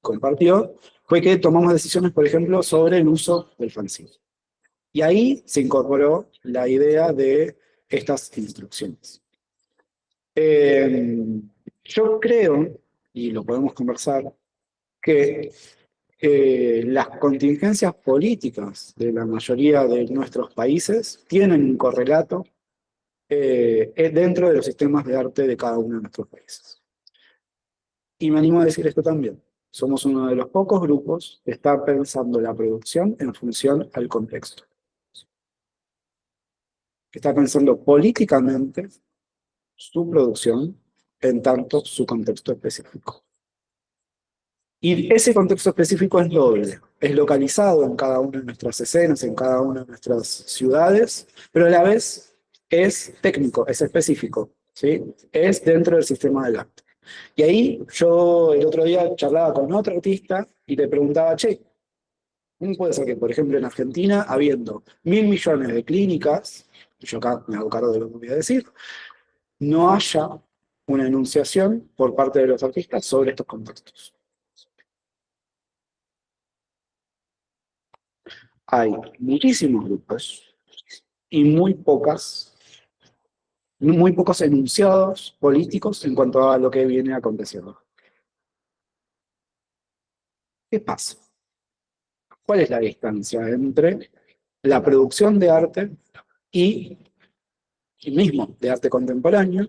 compartió, fue que tomamos decisiones, por ejemplo, sobre el uso del fanzine. Y ahí se incorporó la idea de estas instrucciones. Yo creo, y lo podemos conversar, que las contingencias políticas de la mayoría de nuestros países tienen un correlato dentro de los sistemas de arte de cada uno de nuestros países. Y me animo a decir esto también. Somos uno de los pocos grupos que está pensando la producción en función al contexto. Que está pensando políticamente su producción en tanto su contexto específico. Y ese contexto específico es doble. Es localizado en cada una de nuestras escenas, en cada una de nuestras ciudades, pero a la vez es técnico, es específico, ¿sí? Es dentro del sistema del arte. Y ahí yo el otro día charlaba con otro artista y le preguntaba, che, ¿cómo puede ser que, por ejemplo, en Argentina, habiendo 1.000 millones de clínicas, yo acá me hago cargo de lo que voy a decir, no haya una enunciación por parte de los artistas sobre estos contextos? Hay muchísimos grupos y muy pocos enunciados políticos en cuanto a lo que viene aconteciendo. ¿Qué pasa? ¿Cuál es la distancia entre la producción de arte y mismo de arte contemporáneo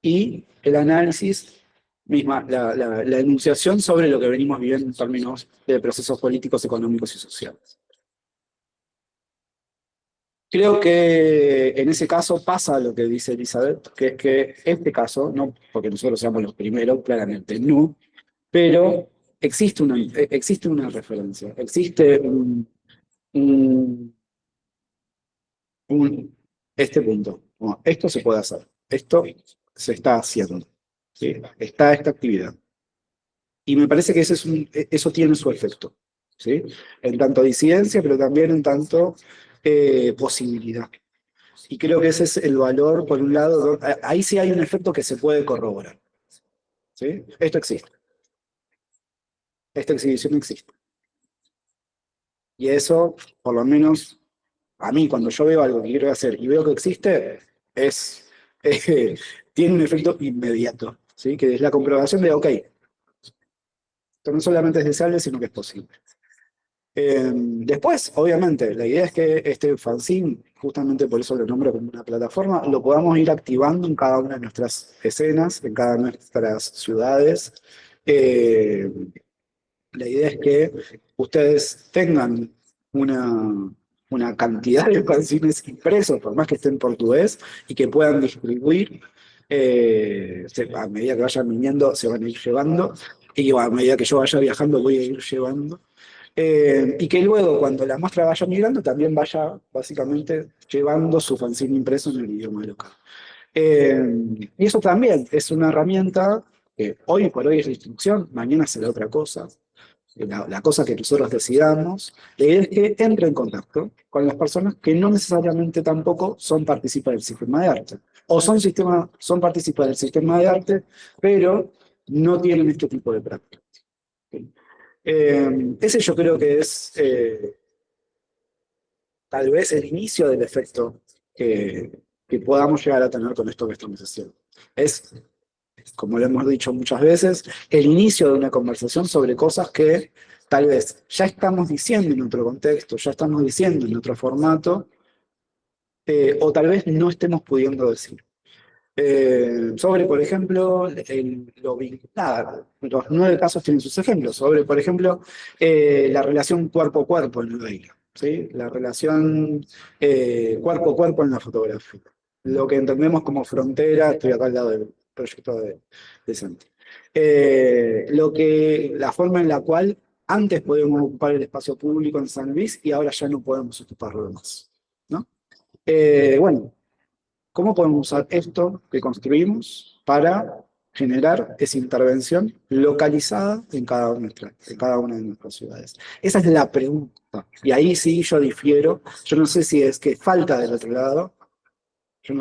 y el análisis misma, la enunciación sobre lo que venimos viviendo en términos de procesos políticos, económicos y sociales? Creo que en ese caso pasa lo que dice Elizabeth, que es que este caso, no porque nosotros seamos los primeros, claramente no, pero existe una referencia, existe este punto. Bueno, esto se puede hacer, esto se está haciendo, ¿sí? Está esta actividad. Y me parece que eso tiene su efecto, ¿sí? En tanto disidencia, pero también en tanto posibilidad. Y creo que ese es el valor, por un lado, ahí sí hay un efecto que se puede corroborar, ¿sí? Esto existe. Esta exhibición existe. Y eso, por lo menos, a mí, cuando yo veo algo que quiero hacer y veo que existe, tiene un efecto inmediato, ¿sí? Que es la comprobación de, ok, esto no solamente es deseable, sino que es posible. Después, obviamente, la idea es que este fanzine, justamente por eso lo nombro como una plataforma, lo podamos ir activando en cada una de nuestras escenas, en cada una de nuestras ciudades. La idea es que ustedes tengan una cantidad de fanzines impresos, por más que estén en portugués, y que puedan distribuir, a medida que vayan viniendo, se van a ir llevando, y a medida que yo vaya viajando, voy a ir llevando. Y que luego, cuando la muestra vaya migrando, también vaya básicamente llevando su fanzine impreso en el idioma local. Y eso también es una herramienta que hoy por hoy es la instrucción, mañana será otra cosa. La cosa que nosotros decidamos es que entre en contacto con las personas que no necesariamente tampoco son partícipes del sistema de arte. O son partícipes del sistema de arte, pero no tienen este tipo de prácticas. Ese yo creo que es tal vez el inicio del efecto que podamos llegar a tener con esto que estamos haciendo. Es, como lo hemos dicho muchas veces, el inicio de una conversación sobre cosas que tal vez ya estamos diciendo en otro contexto, ya estamos diciendo en otro formato, o tal vez no estemos pudiendo decir. Sobre, por ejemplo, los 9 casos tienen sus ejemplos. Sobre, por ejemplo, la relación cuerpo-cuerpo en el baile, ¿sí? La relación cuerpo-cuerpo en la fotografía. Lo que entendemos como frontera, estoy acá al lado del proyecto de Santi. La forma en la cual antes podíamos ocupar el espacio público en San Luis y ahora ya no podemos ocuparlo más, ¿no? Bueno. ¿Cómo podemos usar esto que construimos para generar esa intervención localizada en cada una de nuestras ciudades? Esa es la pregunta. Y ahí sí yo difiero. Yo no sé si es que falta del otro lado. Yo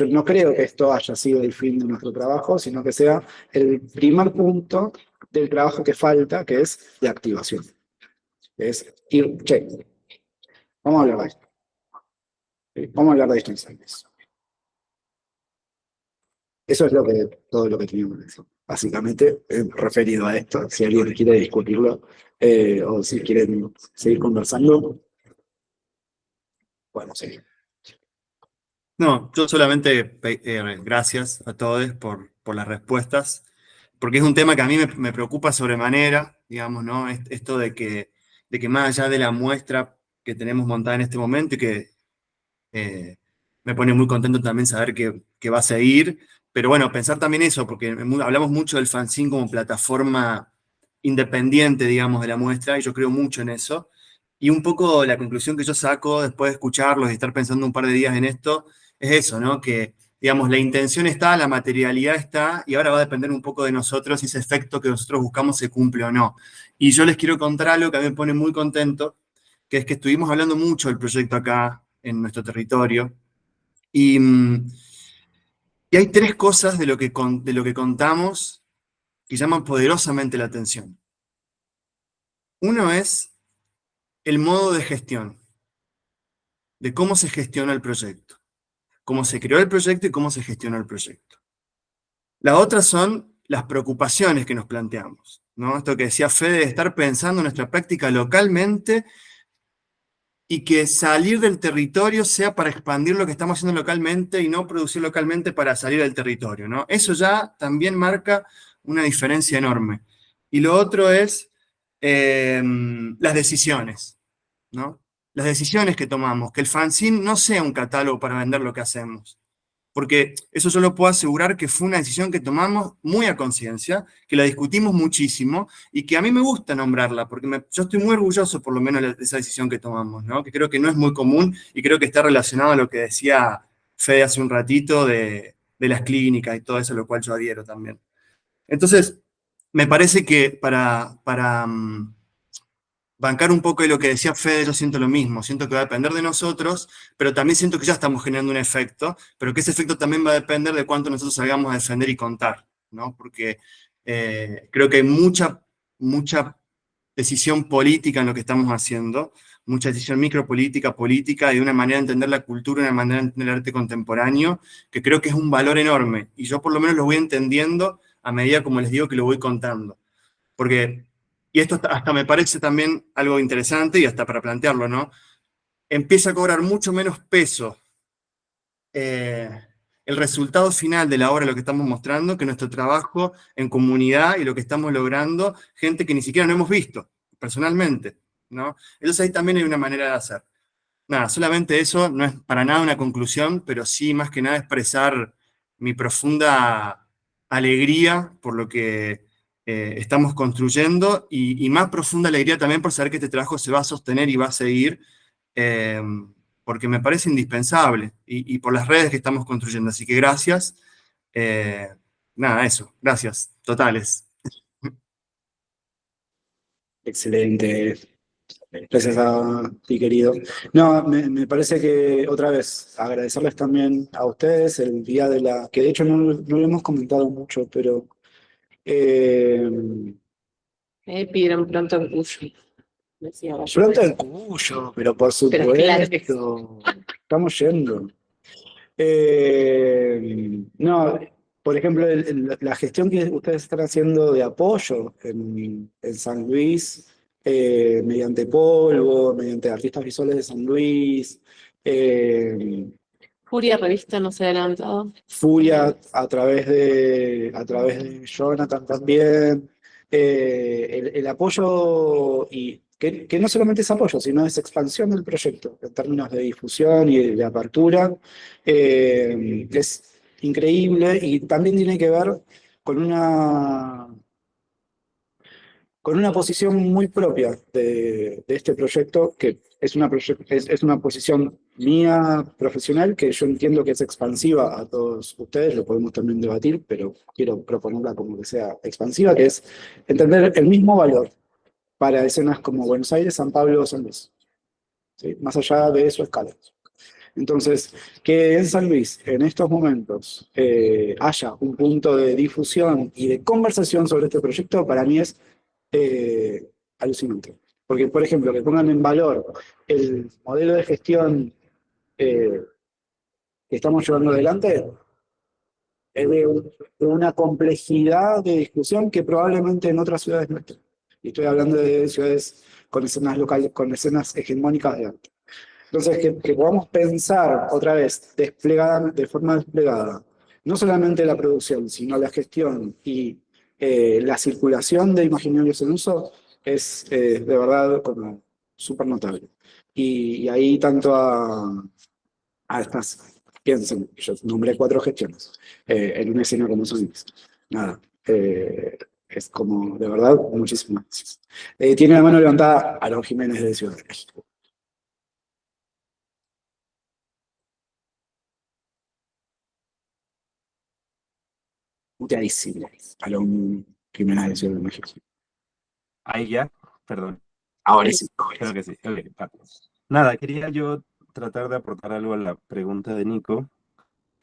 no creo que esto haya sido el fin de nuestro trabajo, sino que sea el primer punto del trabajo que falta, que es de activación. Es ir, vamos a hablar de esto. Vamos a hablar de esto en San Luis. Eso es todo lo que teníamos que decir. Básicamente, referido a esto, si alguien quiere discutirlo o si quieren seguir conversando, podemos seguir. No, yo solamente gracias a todos por las respuestas, porque es un tema que a mí me preocupa sobremanera, digamos, ¿no? Esto de que más allá de la muestra que tenemos montada en este momento y que me pone muy contento también saber que va a seguir, pero bueno, pensar también eso, porque hablamos mucho del fanzine como plataforma independiente, digamos, de la muestra, y yo creo mucho en eso. Y un poco la conclusión que yo saco después de escucharlos y estar pensando un par de días en esto, es eso, ¿no? Que, digamos, la intención está, la materialidad está, y ahora va a depender un poco de nosotros si ese efecto que nosotros buscamos se cumple o no. Y yo les quiero contar algo que a mí me pone muy contento, que es que estuvimos hablando mucho del proyecto acá, en nuestro territorio, y hay 3 cosas de lo que contamos que llaman poderosamente la atención. Uno es el modo de gestión, de cómo se gestiona el proyecto, cómo se creó el proyecto y cómo se gestiona el proyecto. Las otras son las preocupaciones que nos planteamos, ¿no? Esto que decía Fede, de estar pensando en nuestra práctica localmente y que salir del territorio sea para expandir lo que estamos haciendo localmente y no producir localmente para salir del territorio, ¿no? Eso ya también marca una diferencia enorme. Y lo otro es las decisiones, ¿no? Las decisiones que tomamos, que el fanzine no sea un catálogo para vender lo que hacemos, porque eso yo lo puedo asegurar que fue una decisión que tomamos muy a conciencia, que la discutimos muchísimo y que a mí me gusta nombrarla, porque yo estoy muy orgulloso por lo menos de esa decisión que tomamos, ¿no? Que creo que no es muy común y creo que está relacionado a lo que decía Fede hace un ratito de las clínicas y todo eso, lo cual yo adhiero también. Entonces, me parece que para bancar un poco de lo que decía Fede, yo siento lo mismo, siento que va a depender de nosotros, pero también siento que ya estamos generando un efecto, pero que ese efecto también va a depender de cuánto nosotros salgamos a defender y contar, ¿no? Porque creo que hay mucha decisión política en lo que estamos haciendo, mucha decisión micropolítica, política, y de una manera de entender la cultura, una manera de entender el arte contemporáneo, que creo que es un valor enorme, y yo por lo menos lo voy entendiendo a medida, como les digo, que lo voy contando. Porque, y esto hasta me parece también algo interesante, y hasta para plantearlo, ¿no? Empieza a cobrar mucho menos peso el resultado final de la obra, lo que estamos mostrando, que nuestro trabajo en comunidad y lo que estamos logrando, gente que ni siquiera no hemos visto, personalmente, ¿no? Entonces ahí también hay una manera de hacer. Nada, solamente eso, no es para nada una conclusión, pero sí más que nada expresar mi profunda alegría por lo que estamos construyendo, y más profunda alegría también por saber que este trabajo se va a sostener y va a seguir, porque me parece indispensable, y por las redes que estamos construyendo. Así que gracias. Nada, eso. Gracias. Totales. Excelente. Gracias a ti, querido. No, me parece que otra vez agradecerles también a ustedes el día de la, que de hecho no lo hemos comentado mucho, pero Pidieron pronto en Cuyo. Decía Gallo. pronto el Cuyo, pero por Pero claro que sí. supuesto, estamos yendo. No, por ejemplo, la gestión que ustedes están haciendo de apoyo en San Luis, mediante Polvo, mediante artistas visuales de San Luis, Furia Revista no se ha adelantado. Furia a través de Jonathan también, el apoyo, y que no solamente es apoyo, sino es expansión del proyecto en términos de difusión y de apertura, es increíble, y también tiene que ver con una posición muy propia de este proyecto, que es una posición mía profesional, que yo entiendo que es expansiva a todos ustedes, lo podemos también debatir, pero quiero proponerla como que sea expansiva, que es entender el mismo valor para escenas como Buenos Aires, San Pablo o San Luis, ¿sí? Más allá de su escala. Entonces, que en San Luis, en estos momentos, haya un punto de difusión y de conversación sobre este proyecto, para mí es alucinante. Porque, por ejemplo, que pongan en valor el modelo de gestión que estamos llevando adelante, es de una complejidad de discusión que probablemente en otras ciudades no esté. Y estoy hablando de ciudades con escenas locales, con escenas hegemónicas de arte. Entonces, que podamos pensar otra vez de forma desplegada, no solamente la producción, sino la gestión y la circulación de imaginarios en uso, es de verdad como súper notable. Y ahí tanto a estas, piensen, yo nombré 4 gestiones en una escena como San Luis. Nada, es como, de verdad, muchísimas gracias. Tiene la mano levantada Aaron Jiménez de Ciudad de México. Muteadísimo. Aaron Jiménez de Ciudad de México. Ahí ya, perdón. Ahora sí. Creo que sí. Okay, va. Nada, quería yo tratar de aportar algo a la pregunta de Nico.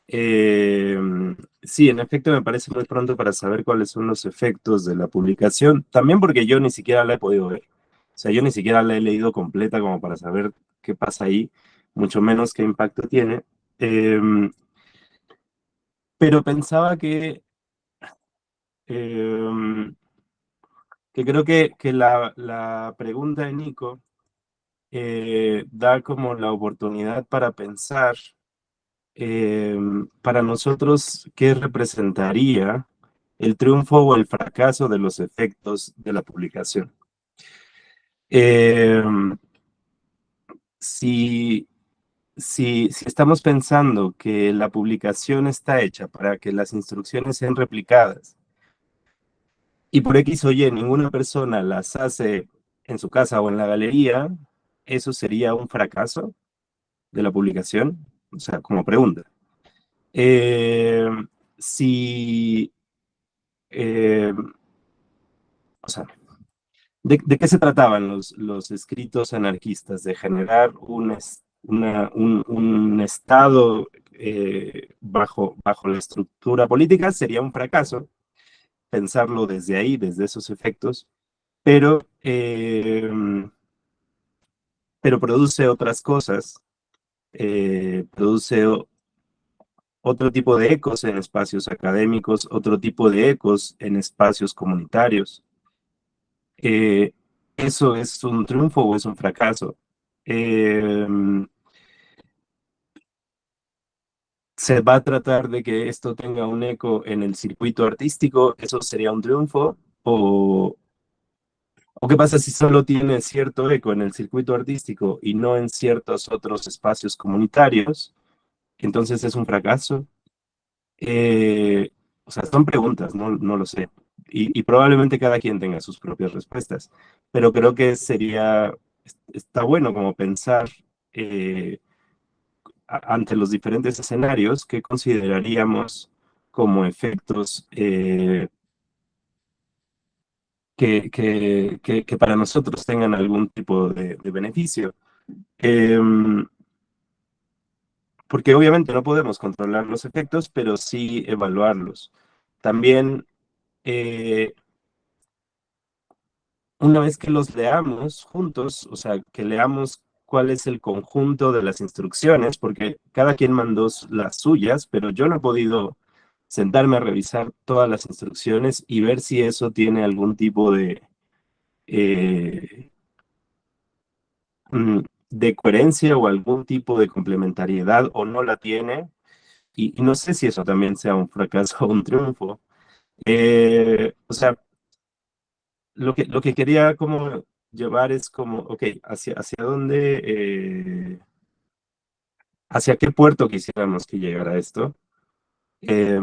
Sí, en efecto me parece muy pronto para saber cuáles son los efectos de la publicación, también porque yo ni siquiera la he podido ver. O sea, yo ni siquiera la he leído completa como para saber qué pasa ahí, mucho menos qué impacto tiene. Pero pensaba que creo que la pregunta de Nico da como la oportunidad para pensar para nosotros qué representaría el triunfo o el fracaso de los efectos de la publicación. Si estamos pensando que la publicación está hecha para que las instrucciones sean replicadas y por X o Y ninguna persona las hace en su casa o en la galería, ¿eso sería un fracaso de la publicación? O sea, como pregunta. O sea, ¿de qué se trataban los escritos anarquistas? De generar un Estado bajo la estructura política. Sería un fracaso pensarlo desde ahí, desde esos efectos, pero produce otras cosas, produce otro tipo de ecos en espacios académicos, otro tipo de ecos en espacios comunitarios. ¿Eso es un triunfo o es un fracaso? ¿Se va a tratar de que esto tenga un eco en el circuito artístico? ¿Eso sería un triunfo? ¿O qué pasa si solo tiene cierto eco en el circuito artístico y no en ciertos otros espacios comunitarios? Entonces es un fracaso. O sea, son preguntas, no lo sé. y probablemente cada quien tenga sus propias respuestas, pero creo que está bueno como pensar ante los diferentes escenarios que consideraríamos como efectos que para nosotros tengan algún tipo de beneficio. Porque obviamente no podemos controlar los efectos, pero sí evaluarlos. También, una vez que los leamos juntos, o sea, que leamos cuál es el conjunto de las instrucciones, porque cada quien mandó las suyas, pero yo no he podido sentarme a revisar todas las instrucciones y ver si eso tiene algún tipo eh, de coherencia o algún tipo de complementariedad o no la tiene. Y no sé si eso también sea un fracaso o un triunfo. O sea, lo que quería como llevar es como, ok, hacia dónde, hacia qué puerto quisiéramos que llegara esto. Que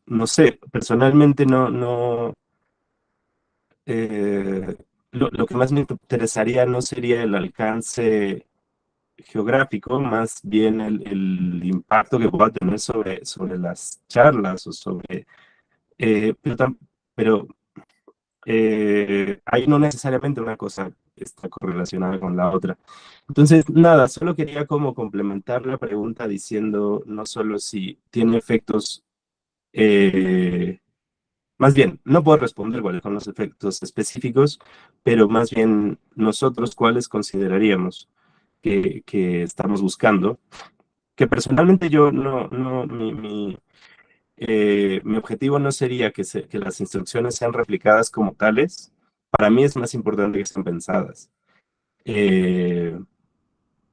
no sé, personalmente lo que más me interesaría no sería el alcance geográfico, más bien el impacto que pueda tener sobre las charlas o sobre... pero ahí no necesariamente una cosa está correlacionada con la otra. Entonces, nada, solo quería como complementar la pregunta diciendo no solo si tiene efectos, más bien, no puedo responder cuáles son los efectos específicos, pero más bien nosotros cuáles consideraríamos que estamos buscando, que personalmente yo mi objetivo no sería que las instrucciones sean replicadas como tales. Para mí es más importante que estén pensadas.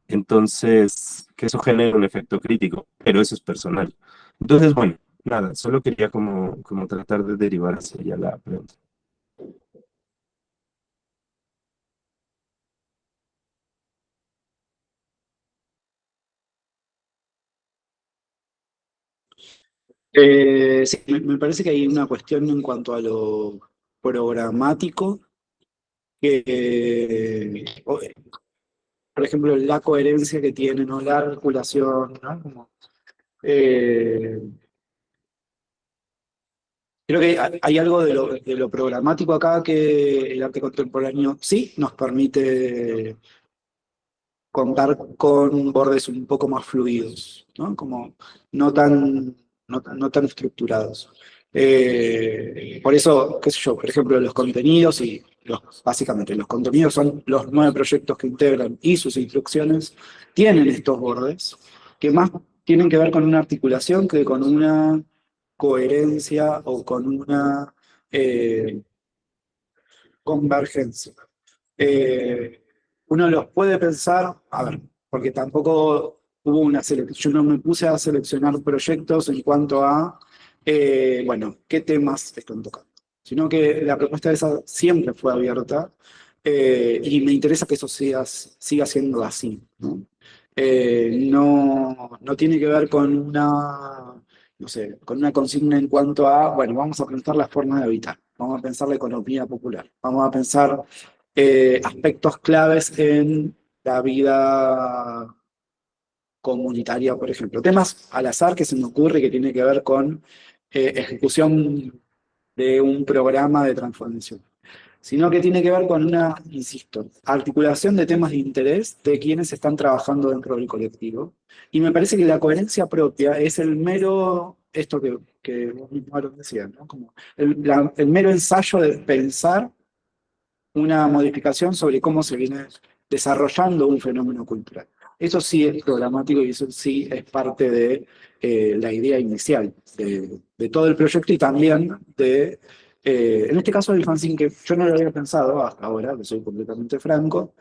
Entonces, que eso genere un efecto crítico, pero eso es personal. Entonces, bueno, nada, solo quería como tratar de derivar hacia allá la pregunta. Sí, me parece que hay una cuestión en cuanto a lo programático, por ejemplo, la coherencia que tiene, ¿no? La articulación, ¿no? Eh, Creo que hay algo de lo programático acá que el arte contemporáneo sí nos permite contar con bordes un poco más fluidos, ¿no? Como no tan, no tan estructurados. Por eso, qué sé yo, por ejemplo, los contenidos básicamente los contenidos son los 9 proyectos que integran y sus instrucciones tienen estos bordes que más tienen que ver con una articulación que con una coherencia o con una convergencia. Uno los puede pensar, a ver, porque tampoco hubo una selección, yo no me puse a seleccionar proyectos en cuanto a, bueno, qué temas están tocando, sino que la propuesta de esa siempre fue abierta y me interesa que eso siga siendo así, ¿no? No tiene que ver con no sé, con una consigna en cuanto a, bueno, vamos a pensar las formas de habitar, vamos a pensar la economía popular, vamos a pensar aspectos claves en la vida comunitaria, por ejemplo. Temas al azar que se me ocurre que tiene que ver con ejecución de un programa de transformación, sino que tiene que ver con una, insisto, articulación de temas de interés de quienes están trabajando dentro del colectivo. Y me parece que la coherencia propia es el mero, esto que vos mismo Aaron decía, ¿no? Como el mero ensayo de pensar una modificación sobre cómo se viene desarrollando un fenómeno cultural. Eso sí es programático y eso sí es parte de la idea inicial de todo el proyecto y también en este caso del fanzine, que yo no lo había pensado hasta ahora, que soy completamente franco,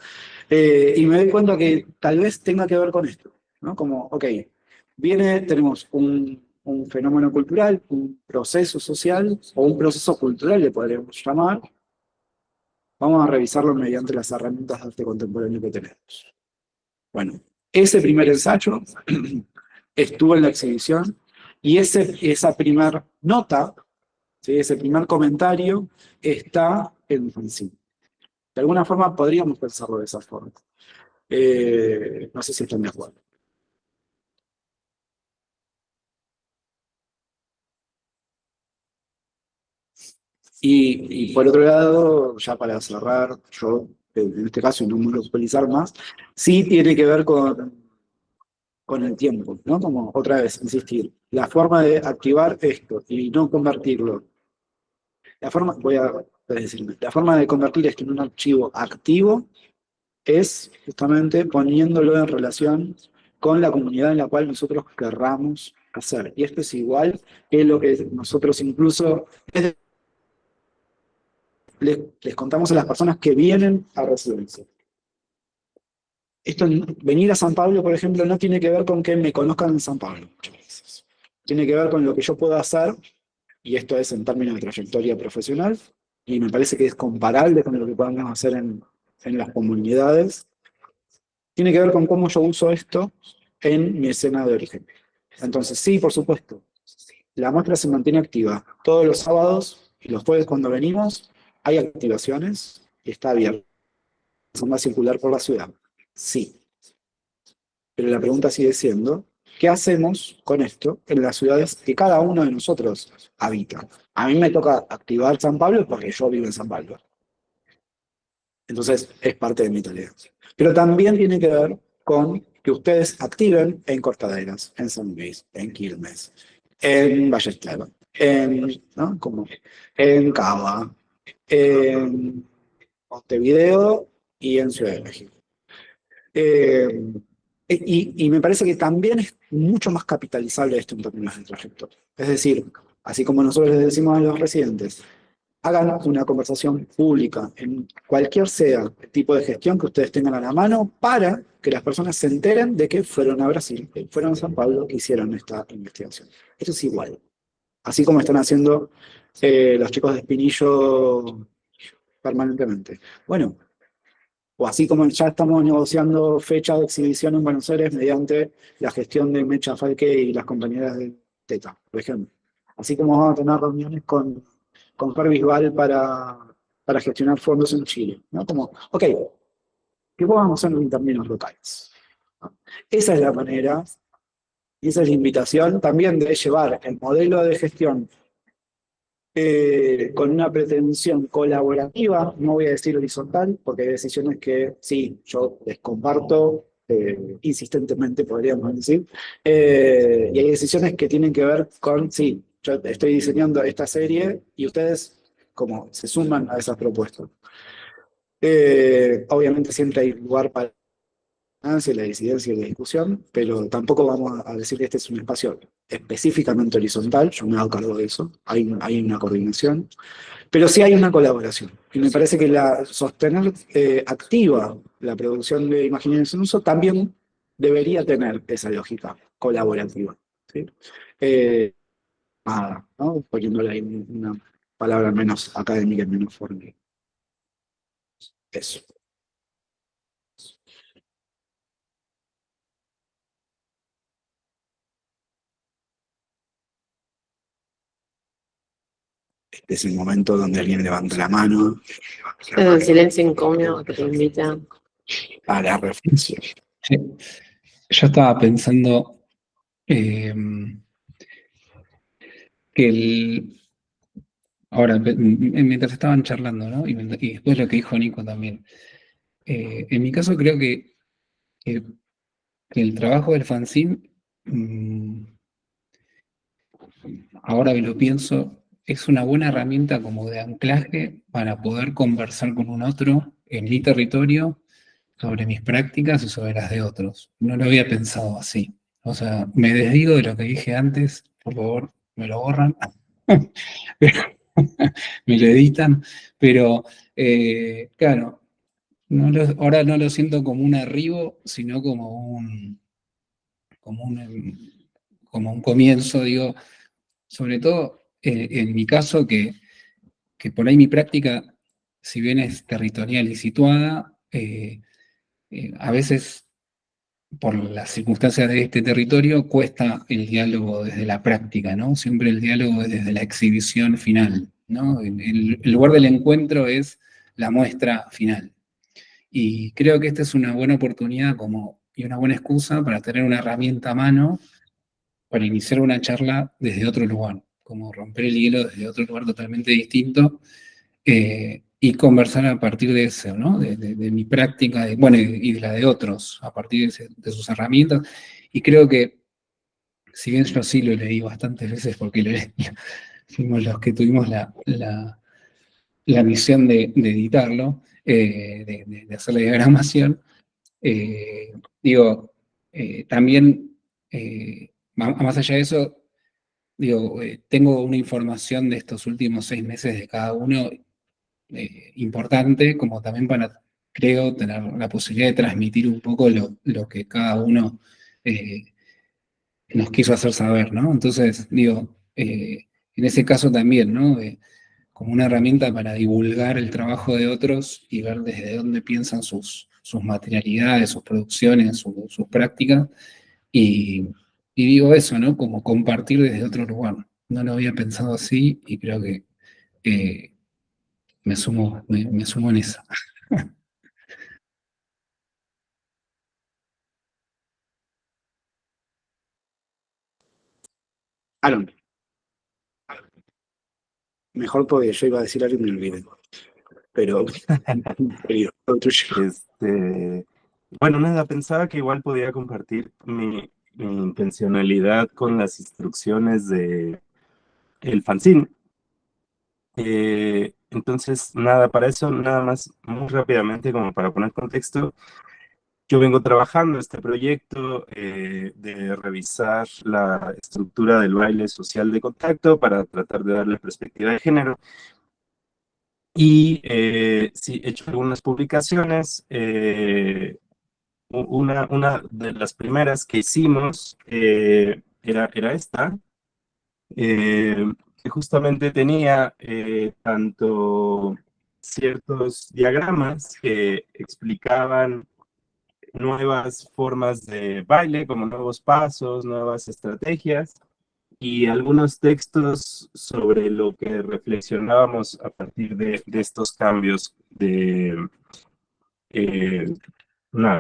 y me doy cuenta que tal vez tenga que ver con esto, ¿no? Como, ok, tenemos un fenómeno cultural, un proceso social o un proceso cultural, le podríamos llamar. Vamos a revisarlo mediante las herramientas de arte contemporáneo que tenemos. Bueno, ese primer ensayo estuvo en la exhibición Y esa primer nota, ¿sí? Ese primer comentario está en fanzine. De alguna forma podríamos pensarlo de esa forma. No sé si están de acuerdo. Y por otro lado, ya para cerrar, yo en este caso, y no monopolizar más, sí tiene que ver con el tiempo, ¿no? Como otra vez, insistir, la forma de activar esto y no convertirlo. Voy a decirme, la forma de convertir esto en un archivo activo es justamente poniéndolo en relación con la comunidad en la cual nosotros querramos hacer. Y esto es igual que lo que nosotros incluso les contamos a las personas que vienen a residencia. Venir a San Pablo, por ejemplo, no tiene que ver con que me conozcan en San Pablo, muchas veces. Tiene que ver con lo que yo puedo hacer, y esto es en términos de trayectoria profesional, y me parece que es comparable con lo que podemos hacer en las comunidades. Tiene que ver con cómo yo uso esto en mi escena de origen. Entonces, sí, por supuesto, la muestra se mantiene activa. Todos los sábados y los jueves cuando venimos, hay activaciones y está abierta. Va a circular por la ciudad. Sí. Pero la pregunta sigue siendo, ¿qué hacemos con esto en las ciudades que cada uno de nosotros habita? A mí me toca activar San Pablo porque yo vivo en San Pablo. Entonces, es parte de mi tarea. Pero también tiene que ver con que ustedes activen en Cortaderas, en San Luis, en Quilmes, en Ballester, ¿no? En Cava, en Montevideo y en Ciudad de México. Y me parece que también es mucho más capitalizable esto en términos de trayectoria. Es decir, así como nosotros les decimos a los residentes, hagan una conversación pública en cualquier sea el tipo de gestión que ustedes tengan a la mano para que las personas se enteren de que fueron a Brasil, que fueron a San Pablo, que hicieron esta investigación. Esto es igual. Así como están haciendo los chicos de Espinillo permanentemente. Bueno, o así como ya estamos negociando fecha de exhibición en Buenos Aires mediante la gestión de Mecha Falque y las compañeras de TETA, por ejemplo. Así como vamos a tener reuniones con Fer Bisbal para gestionar fondos en Chile, ¿no? Como, ok, ¿qué podemos hacer en términos locales? ¿No? Esa es la manera, y esa es la invitación también de llevar el modelo de gestión con una pretensión colaborativa, no voy a decir horizontal, porque hay decisiones que sí, yo les comparto insistentemente, podríamos decir, y hay decisiones que tienen que ver con, sí, yo estoy diseñando esta serie y ustedes como se suman a esas propuestas. Obviamente siempre hay lugar para la disidencia y la discusión, pero tampoco vamos a decir que este es un espacio específicamente horizontal, yo me hago cargo de eso, hay una coordinación, pero sí hay una colaboración. Y me parece que sostener activa la producción de imágenes en uso también debería tener esa lógica colaborativa. ¿Sí? ¿No? Poniéndole ahí una palabra menos académica y menos formal. Eso. Este es el momento donde alguien levanta la mano. Es un silencio incómodo que te invita a la reflexión. Sí. Yo estaba pensando que ahora, mientras estaban charlando, ¿no? Y después lo que dijo Nico también. En mi caso creo que el trabajo del fanzine, ahora que lo pienso, es una buena herramienta como de anclaje para poder conversar con un otro en mi territorio sobre mis prácticas y sobre las de otros. No lo había pensado así. O sea, me desdigo de lo que dije antes, por favor, me lo borran, me lo editan, pero claro, ahora no lo siento como un arribo, sino como un comienzo, digo, sobre todo en mi caso, que por ahí mi práctica, si bien es territorial y situada, a veces por las circunstancias de este territorio, cuesta el diálogo desde la práctica, ¿no? Siempre el diálogo es desde la exhibición final, ¿no? El lugar del encuentro es la muestra final. Y creo que esta es una buena oportunidad y una buena excusa para tener una herramienta a mano para iniciar una charla desde otro lugar, como romper el hielo desde otro lugar totalmente distinto, y conversar a partir de eso, ¿no? De mi práctica, bueno, y de la de otros, a partir de sus herramientas. Y creo que, si bien yo sí lo leí bastantes veces porque fuimos los que tuvimos la misión de editarlo, de hacer la diagramación, digo, también, más allá de eso, digo, tengo una información de estos últimos 6 meses de cada uno importante, como también para, creo, tener la posibilidad de transmitir un poco lo que cada uno nos quiso hacer saber, ¿no? Entonces, digo, en ese caso también, ¿no? Como una herramienta para divulgar el trabajo de otros y ver desde dónde piensan sus materialidades, sus producciones, sus prácticas. Y digo eso, ¿no? Como compartir desde otro lugar. No lo había pensado así y creo que me sumo en esa. Aaron, mejor porque yo iba a decir algo y me olvidé. Pero, querido, todo tuyo. Bueno, nada, pensaba que igual podía compartir mi intencionalidad con las instrucciones de el fanzine. Entonces, nada, para eso, nada más, muy rápidamente, como para poner contexto, yo vengo trabajando este proyecto de revisar la estructura del baile social de contacto para tratar de darle perspectiva de género. Y sí, he hecho algunas publicaciones. Una de las primeras que hicimos era esta, que justamente tenía tanto ciertos diagramas que explicaban nuevas formas de baile, como nuevos pasos, nuevas estrategias, y algunos textos sobre lo que reflexionábamos a partir de estos cambios eh,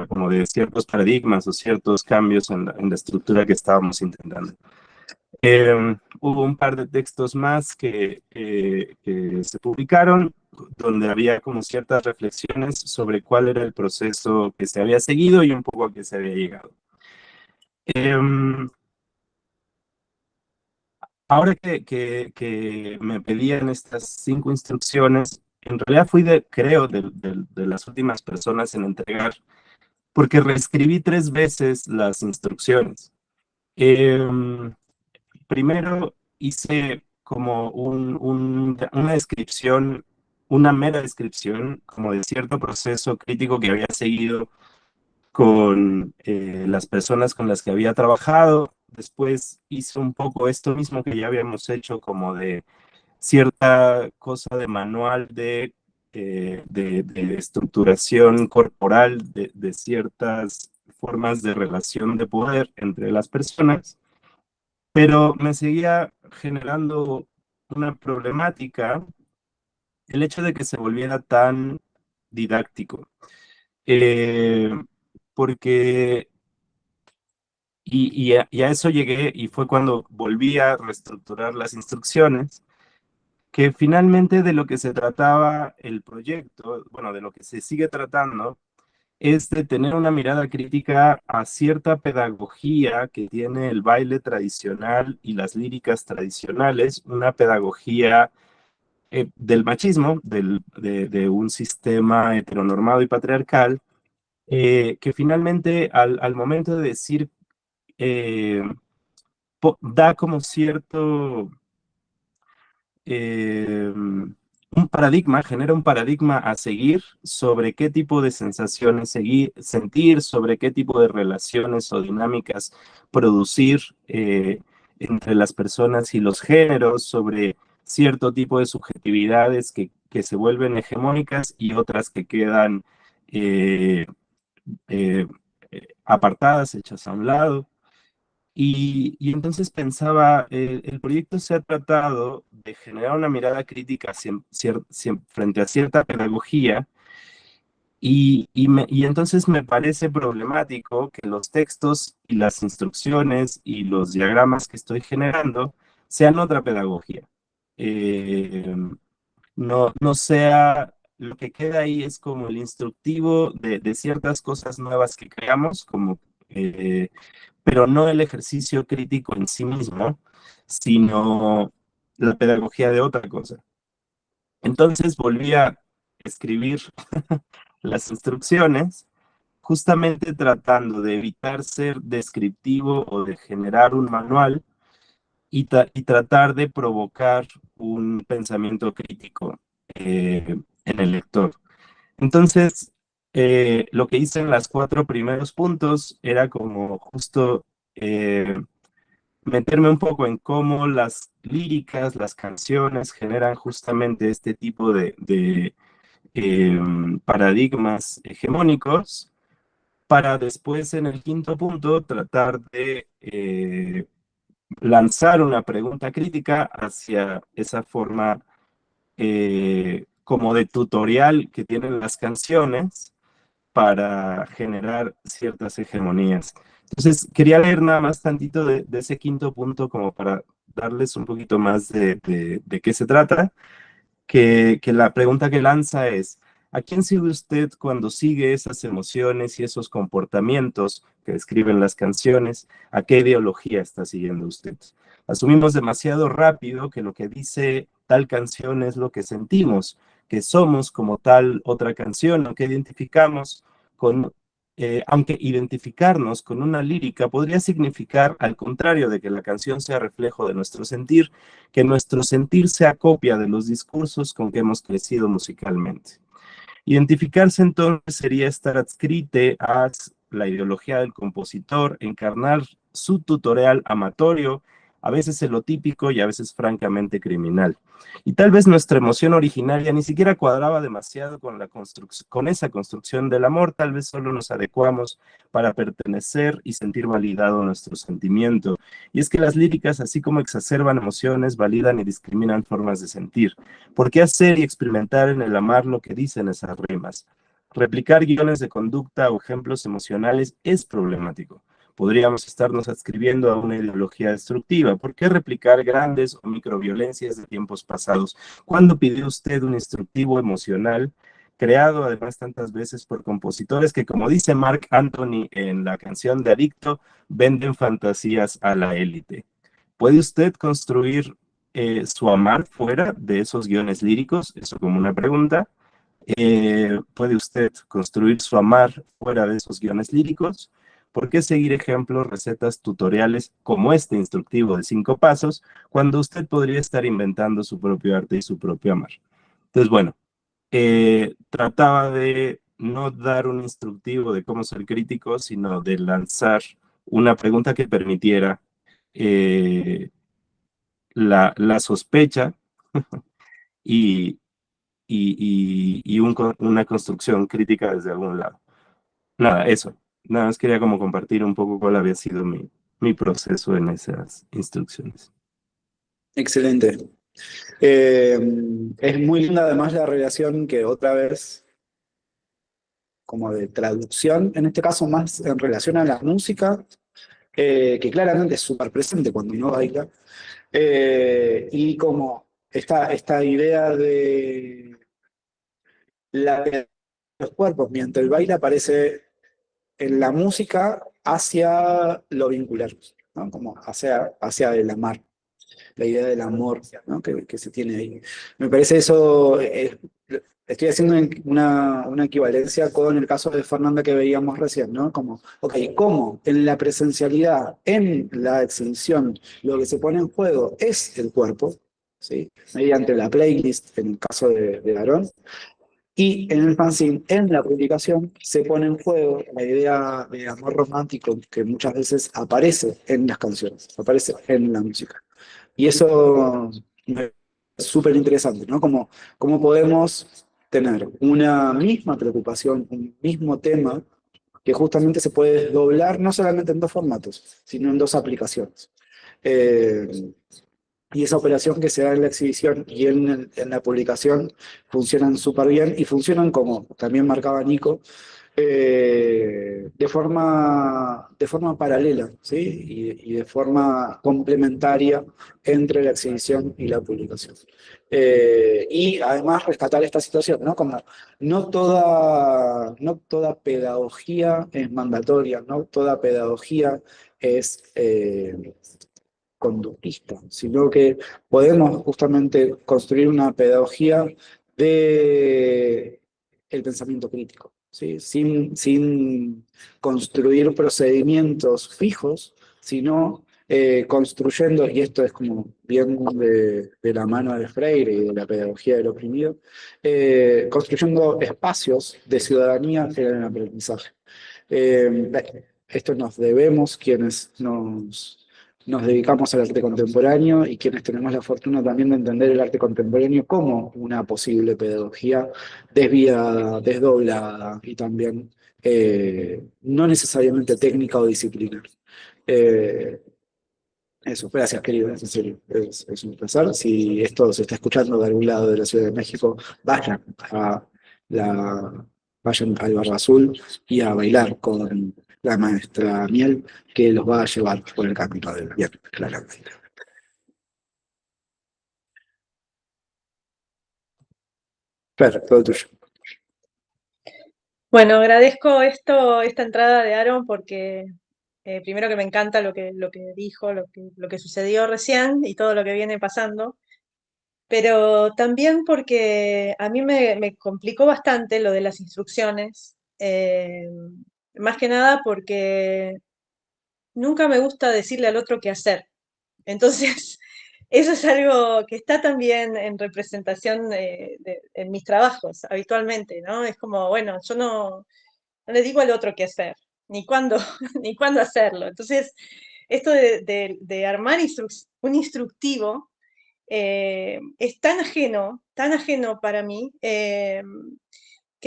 como de ciertos paradigmas o ciertos cambios en la estructura que estábamos intentando. Hubo un par de textos más que se publicaron, donde había como ciertas reflexiones sobre cuál era el proceso que se había seguido y un poco a qué se había llegado. Ahora que me pedían estas 5 instrucciones, en realidad fui, creo, de las últimas personas en entregar, porque reescribí 3 veces las instrucciones. Primero hice como una descripción, una mera descripción, como de cierto proceso crítico que había seguido con las personas con las que había trabajado. Después hice un poco esto mismo que ya habíamos hecho, como de cierta cosa de manual de estructuración corporal de ciertas formas de relación de poder entre las personas, pero me seguía generando una problemática el hecho de que se volviera tan didáctico. Porque, y a eso llegué, y fue cuando volví a reestructurar las instrucciones, que finalmente de lo que se trataba el proyecto, bueno, de lo que se sigue tratando, es de tener una mirada crítica a cierta pedagogía que tiene el baile tradicional y las líricas tradicionales, una pedagogía del machismo, de un sistema heteronormado y patriarcal, que finalmente al momento de decir, da como cierto un paradigma, genera un paradigma a seguir sobre qué tipo de sensaciones sentir, sobre qué tipo de relaciones o dinámicas producir entre las personas y los géneros, sobre cierto tipo de subjetividades que se vuelven hegemónicas y otras que quedan apartadas, hechas a un lado. Y entonces pensaba, el proyecto se ha tratado de generar una mirada crítica frente a cierta pedagogía, y entonces me parece problemático que los textos y las instrucciones y los diagramas que estoy generando sean otra pedagogía. No sea, lo que queda ahí es como el instructivo de ciertas cosas nuevas que creamos, pero no el ejercicio crítico en sí mismo, sino la pedagogía de otra cosa. Entonces volví a escribir las instrucciones, justamente tratando de evitar ser descriptivo o de generar un manual y tratar de provocar un pensamiento crítico en el lector. Entonces, lo que hice en los 4 primeros puntos era como justo meterme un poco en cómo las líricas, las canciones generan justamente este tipo de paradigmas hegemónicos, para después en el 5.º punto tratar de lanzar una pregunta crítica hacia esa forma como de tutorial que tienen las canciones para generar ciertas hegemonías. Entonces, quería leer nada más tantito de ese 5.º punto como para darles un poquito más de qué se trata, que la pregunta que lanza es: ¿a quién sigue usted cuando sigue esas emociones y esos comportamientos que describen las canciones? ¿A qué ideología está siguiendo usted? Asumimos demasiado rápido que lo que dice tal canción es lo que sentimos, que somos como tal otra canción, aunque identificarnos con una lírica podría significar, al contrario de que la canción sea reflejo de nuestro sentir, que nuestro sentir sea copia de los discursos con que hemos crecido musicalmente. Identificarse entonces sería estar adscrite a la ideología del compositor, encarnar su tutorial amatorio, a veces celotípico y a veces francamente criminal. Y tal vez nuestra emoción originaria ni siquiera cuadraba demasiado con esa construcción del amor, tal vez solo nos adecuamos para pertenecer y sentir validado nuestro sentimiento. Y es que las líricas, así como exacerban emociones, validan y discriminan formas de sentir. ¿Por qué hacer y experimentar en el amar lo que dicen esas rimas? Replicar guiones de conducta o ejemplos emocionales es problemático. Podríamos estarnos adscribiendo a una ideología destructiva. ¿Por qué replicar grandes o microviolencias de tiempos pasados? ¿Cuándo pidió usted un instructivo emocional creado además tantas veces por compositores que, como dice Marc Anthony en la canción de Adicto, venden fantasías a la élite? ¿Puede usted construir su amar fuera de esos guiones líricos? Eso como una pregunta. ¿Puede usted construir su amar fuera de esos guiones líricos? ¿Por qué seguir ejemplos, recetas, tutoriales como este instructivo de 5 pasos cuando usted podría estar inventando su propio arte y su propio amar? Entonces, bueno, trataba de no dar un instructivo de cómo ser crítico, sino de lanzar una pregunta que permitiera la sospecha y una construcción crítica desde algún lado. Nada, eso. Nada más quería como compartir un poco cuál había sido mi proceso en esas instrucciones. Excelente. Es muy linda además la relación que otra vez, como de traducción, en este caso más en relación a la música, que claramente es súper presente cuando uno baila, y como esta idea de los cuerpos mientras el baile aparece en la música hacia lo vincular, ¿no? Como hacia el amar, la idea del amor, ¿no? que se tiene ahí. Me parece eso, estoy haciendo una equivalencia con el caso de Fernanda que veíamos recién, ¿no? Como, ok, ¿cómo en la presencialidad, en la exhibición, lo que se pone en juego es el cuerpo, ¿sí? Mediante la playlist, en el caso de Aarón, y en el fanzine, en la publicación, se pone en juego la idea de amor romántico que muchas veces aparece en las canciones, aparece en la música. Y eso es súper interesante, ¿no? Como cómo podemos tener una misma preocupación, un mismo tema, que justamente se puede desdoblar no solamente en dos formatos, sino en dos aplicaciones. Y esa operación que se da en la exhibición y en la publicación funcionan súper bien y funcionan como también marcaba Nico, de forma paralela, ¿sí? Y de forma complementaria entre la exhibición y la publicación. Y además rescatar esta situación, ¿no? Como no toda pedagogía es mandatoria, no toda pedagogía es conductista, sino que podemos justamente construir una pedagogía de el pensamiento crítico, ¿sí? Sin construir procedimientos fijos, sino construyendo, y esto es como bien de la mano de Freire y de la pedagogía del oprimido, construyendo espacios de ciudadanía que den aprendizaje. Esto nos debemos quienes nos dedicamos al arte contemporáneo y quienes tenemos la fortuna también de entender el arte contemporáneo como una posible pedagogía desviada, desdoblada y también no necesariamente técnica o disciplinar. Eso, gracias querido, en serio, es un placer. Si esto se está escuchando de algún lado de la Ciudad de México, la, vayan al Barra Azul y a bailar con la maestra Miel, que los va a llevar por el camino del bien, claramente. Claro, todo tuyo. Bueno, agradezco esta entrada de Aaron porque primero que me encanta lo que dijo, lo que sucedió recién y todo lo que viene pasando, pero también porque a mí me complicó bastante lo de las instrucciones, más que nada porque nunca me gusta decirle al otro qué hacer. Entonces, eso es algo que está también en representación en mis trabajos habitualmente, ¿no? Es como, bueno, yo no le digo al otro qué hacer, ni cuándo, ni cuándo hacerlo. Entonces, esto de armar un instructivo es tan ajeno para mí, que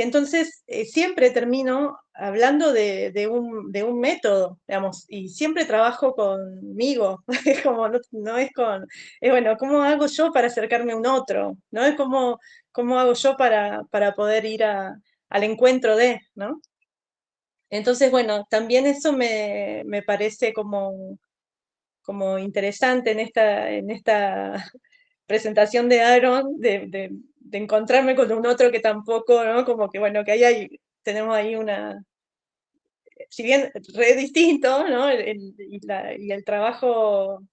entonces siempre termino hablando de un método, digamos, y siempre trabajo conmigo, es como, no es con, es bueno, ¿cómo hago yo para acercarme a un otro? ¿No? Es como, ¿cómo hago yo para poder ir al encuentro de, ¿no? Entonces, bueno, también eso me parece como interesante en esta presentación de Aaron, de encontrarme con un otro que tampoco, ¿no? Como que, bueno, que tenemos ahí si bien re distinto, ¿no? Y el trabajo,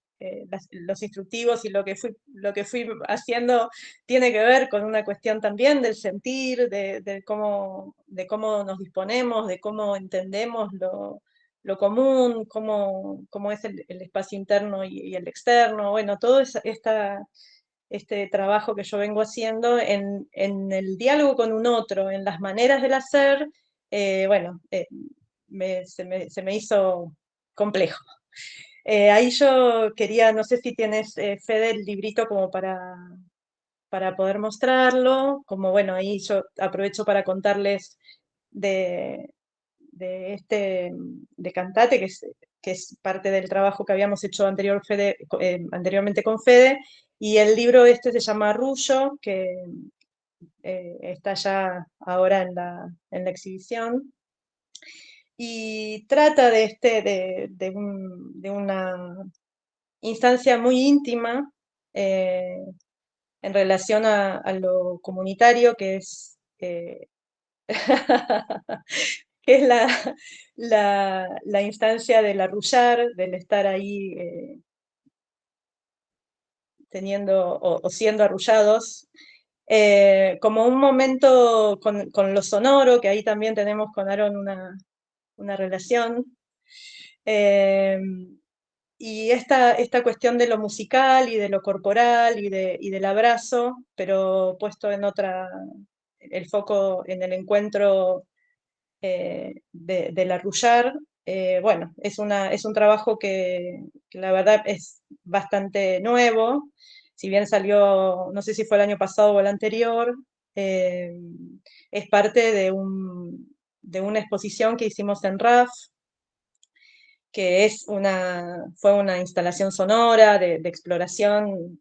los instructivos y lo que fui haciendo tiene que ver con una cuestión también del sentir, de cómo nos disponemos, de cómo entendemos lo común, cómo es el espacio interno y el externo, bueno, todo este trabajo que yo vengo haciendo en el diálogo con un otro, en las maneras del hacer, bueno, se me hizo complejo. Ahí yo quería, no sé si tienes, Fede, el librito como para poder mostrarlo, como bueno, ahí yo aprovecho para contarles de Cantate, que es parte del trabajo que habíamos hecho anteriormente con Fede, y el libro este se llama Rullo, que está ya ahora en la exhibición, y trata de una instancia muy íntima en relación a lo comunitario, que es, que es la instancia del arrullar, del estar ahí teniendo o siendo arrullados, como un momento con lo sonoro, que ahí también tenemos con Aaron una relación. Y esta cuestión de lo musical y de lo corporal y del abrazo, pero puesto el foco en el encuentro del arrullar, bueno, es un trabajo que la verdad es bastante nuevo, si bien salió, no sé si fue el año pasado o el anterior, es parte de una exposición que hicimos en RAF, que fue una instalación sonora de exploración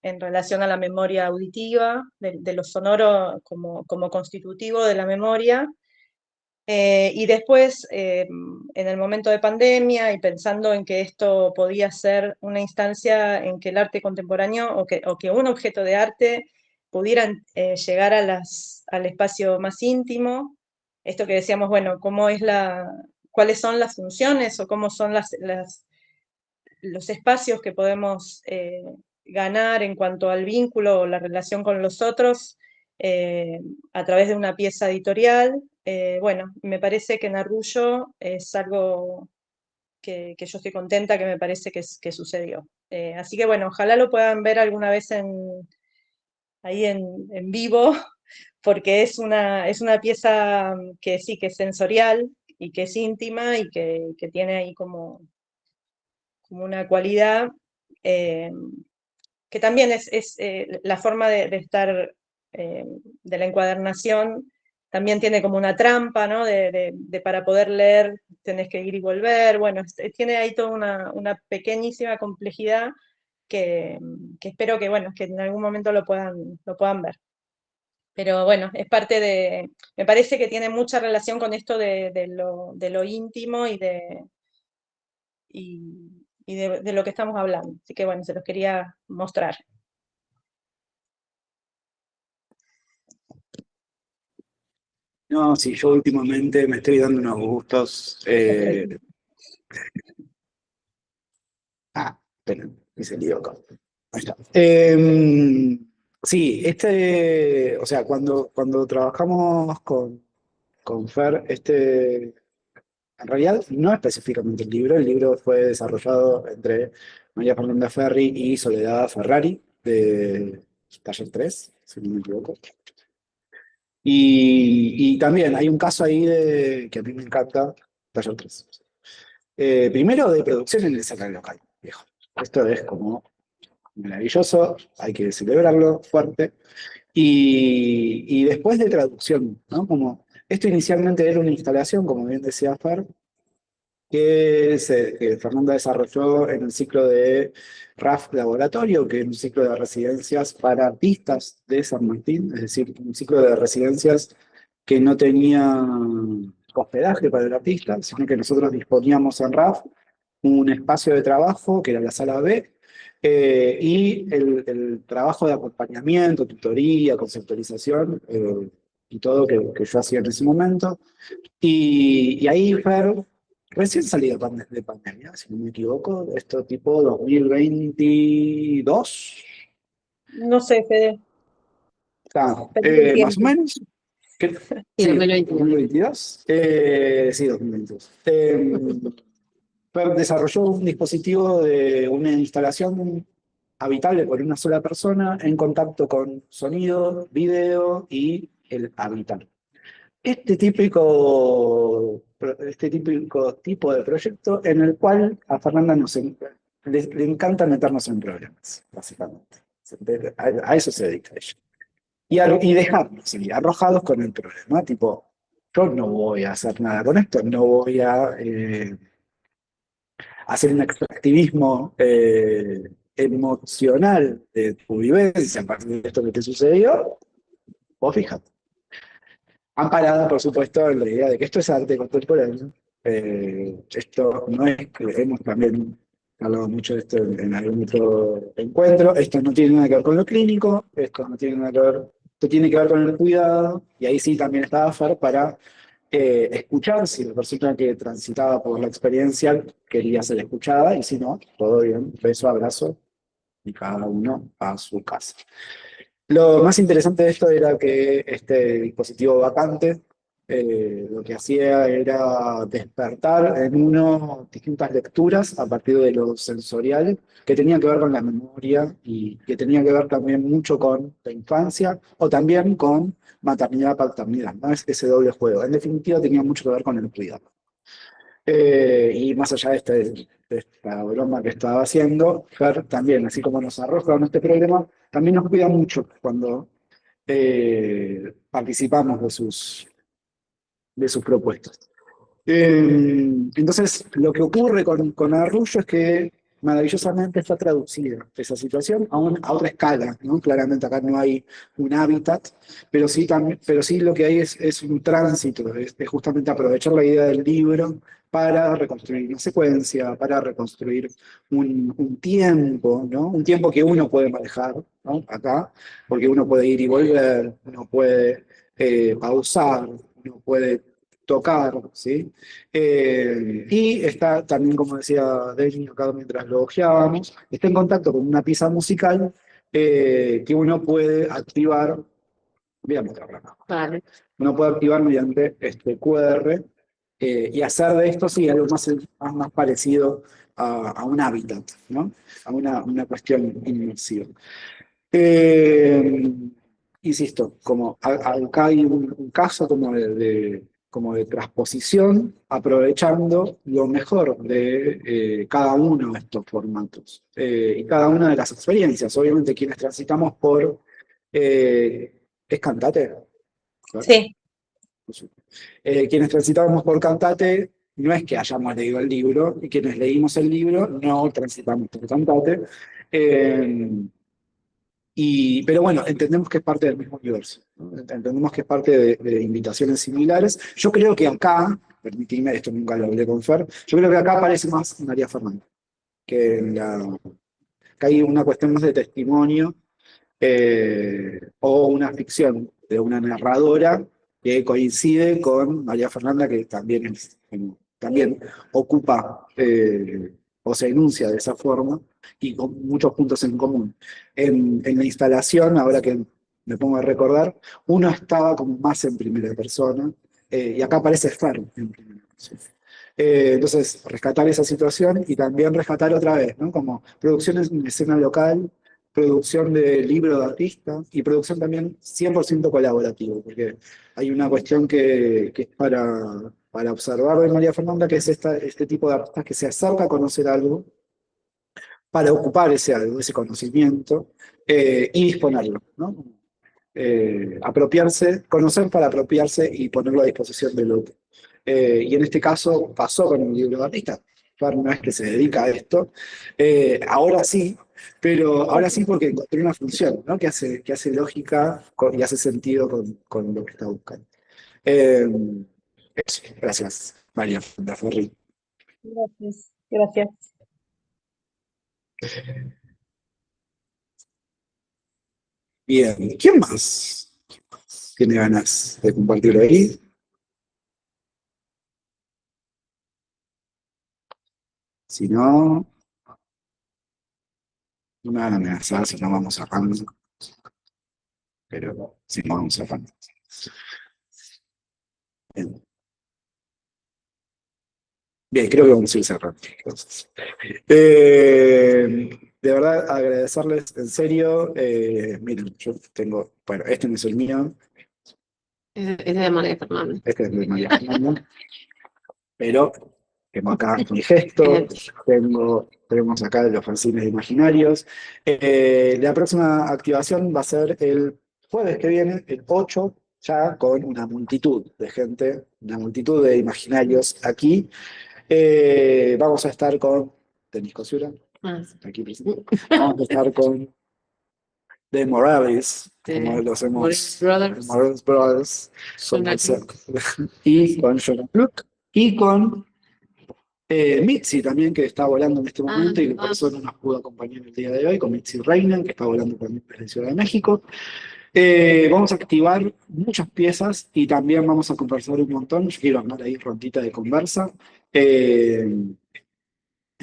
en relación a la memoria auditiva, de lo sonoro como constitutivo de la memoria. Y después, en el momento de pandemia y pensando en que esto podía ser una instancia en que el arte contemporáneo o que un objeto de arte pudiera llegar al espacio más íntimo, esto que decíamos, bueno, cuáles son las funciones o cómo son los espacios que podemos ganar en cuanto al vínculo o la relación con los otros a través de una pieza editorial. Bueno, me parece que en Arrullo es algo que yo estoy contenta, que me parece que sucedió. Así que bueno, ojalá lo puedan ver alguna vez ahí en vivo, porque es una pieza que sí, que es sensorial y que es íntima y que tiene ahí como una cualidad que también es la forma de estar de la encuadernación, también tiene como una trampa, ¿no? De para poder leer tenés que ir y volver, bueno, tiene ahí toda una pequeñísima complejidad que espero que, bueno, que en algún momento lo puedan ver. Pero bueno, es parte me parece que tiene mucha relación con esto de lo íntimo y de lo que estamos hablando. Así que bueno, se los quería mostrar. No, sí, yo últimamente me estoy dando unos gustos. Esperen, hice el lío acá. Ahí está. Sí, o sea, cuando trabajamos con Fer, en realidad no específicamente el libro fue desarrollado entre María Fernanda Ferri y Soledad Ferrari, de Taller 3, si no me equivoco. Y también hay un caso ahí que a mí me encanta, Taller 3. Primero de producción en el escenario local, viejo. Esto es como maravilloso, hay que celebrarlo fuerte. Y después de traducción, ¿no? Como esto inicialmente era una instalación, como bien decía Fer, que Fernanda desarrolló en el ciclo de RAF Laboratorio, que es un ciclo de residencias para artistas de San Martín, es decir, un ciclo de residencias que no tenía hospedaje para el artista, sino que nosotros disponíamos en RAF un espacio de trabajo, que era la sala B, y el trabajo de acompañamiento, tutoría, conceptualización, y todo que yo hacía en ese momento. Y ahí, Fer, recién salí de pandemia, si no me equivoco, esto tipo 2022. No sé, Fede. Perdí el Más o tiempo. menos. Sí, 2022. 2022. Sí, 2022. Fer desarrolló un dispositivo de una instalación habitable por una sola persona en contacto con sonido, video y el habitar. Este típico tipo de proyecto en el cual a Fernanda le encanta meternos en problemas, básicamente. A eso se dedica ella. Y dejarnos arrojados con el problema, tipo, yo no voy a hacer nada con esto, no voy a hacer un extractivismo emocional de tu vivencia a partir de esto que te sucedió, vos fíjate. Amparada, por supuesto, en la idea de que esto es arte contemporáneo. Esto no es que hemos también hablado mucho de esto en algún otro encuentro. Esto no tiene nada que ver con lo clínico, esto no tiene nada que ver, esto tiene que ver con el cuidado, y ahí sí también estaba Fer para escuchar si la persona que transitaba por la experiencia quería ser escuchada, y si no, todo bien, beso, abrazo, y cada uno a su casa. Lo más interesante de esto era que este dispositivo vacante lo que hacía era despertar en uno distintas lecturas a partir de lo sensorial que tenía que ver con la memoria y que tenía que ver también mucho con la infancia o también con maternidad, paternidad, ¿no? Es ese doble juego. En definitiva tenía mucho que ver con el cuidado. Y más allá de esta broma que estaba haciendo, Fer también, así como nos arroja en este problema, también nos cuida mucho cuando participamos de sus propuestas. Entonces, lo que ocurre con Arrullo es que maravillosamente está traducida esa situación a otra escala, ¿no? Claramente acá no hay un hábitat, pero sí, pero sí lo que hay es un tránsito, es justamente aprovechar la idea del libro para reconstruir una secuencia, para reconstruir un tiempo, ¿no? Un tiempo que uno puede manejar, ¿no? Acá, porque uno puede ir y volver, uno puede pausar, uno puede tocar, ¿sí? Y está también, como decía Deni acá mientras lo ojeábamos, está en contacto con una pieza musical que uno puede activar, voy a mostrarla acá. Vale. Uno puede activar mediante este QR y hacer de esto, sí, algo más parecido a un hábitat, ¿no? A una cuestión inmersiva. Insisto, como acá hay un caso como de transposición, aprovechando lo mejor de cada uno de estos formatos y cada una de las experiencias. Obviamente quienes transitamos por... ¿es Cantate? Sí, Quienes transitamos por Cantate, no es que hayamos leído el libro, y quienes leímos el libro no transitamos por Cantate. Pero bueno, entendemos que es parte del mismo universo, ¿no? Entendemos que es parte de invitaciones similares. Yo creo que acá, permitidme, esto nunca lo hablé con Fer, yo creo que acá aparece más María Fernanda, que hay una cuestión más de testimonio o una ficción de una narradora que coincide con María Fernanda, que también ocupa o se enuncia de esa forma y con muchos puntos en común. En la instalación, ahora que me pongo a recordar, uno estaba como más en primera persona y acá aparece Fer en primera persona. Entonces, rescatar esa situación y también rescatar otra vez, ¿no? Como producciones en escena local, producción de libro de artista y producción también 100% colaborativo, porque hay una cuestión que es para observar de María Fernanda, que es este tipo de artistas que se acerca a conocer algo, para ocupar ese algo, ese conocimiento, y disponerlo, ¿no? Apropiarse, conocer para apropiarse y ponerlo a disposición del otro. Y en este caso pasó con el libro de artista. Fer no es que se dedica a esto, ahora sí, pero ahora sí porque encontré una función, ¿no? que hace lógica y hace sentido con lo que está buscando. Eso. Gracias, María Ferri. gracias, gracias. Bien, ¿quién más tiene ganas de compartirlo ahí? Si no, no me van a amenazar si no vamos cerrando. Pero si no vamos cerrando. Bien. Bien, creo que vamos a ir cerrando. Entonces. De verdad, agradecerles en serio. Miren, yo tengo, bueno, este no es el mío, Es de María Fernanda. este es de María Fernanda, pero tengo acá mi gesto, tenemos acá los fanzines imaginarios. La próxima activación va a ser el jueves que viene, el 8, ya con una multitud de gente, una multitud de imaginarios aquí. Vamos a estar con Denis Cosura, aquí presente. Vamos a estar con The Morales, como los hemos, Morales Brothers, y con Jonathan Luke, y con Mitzi también, que está volando en este momento y que por eso no nos pudo acompañar el día de hoy, con Mitzi Reinen, que está volando también desde Ciudad de México. Vamos a activar muchas piezas y también vamos a conversar un montón. Yo quiero armar ahí rondita de conversa. En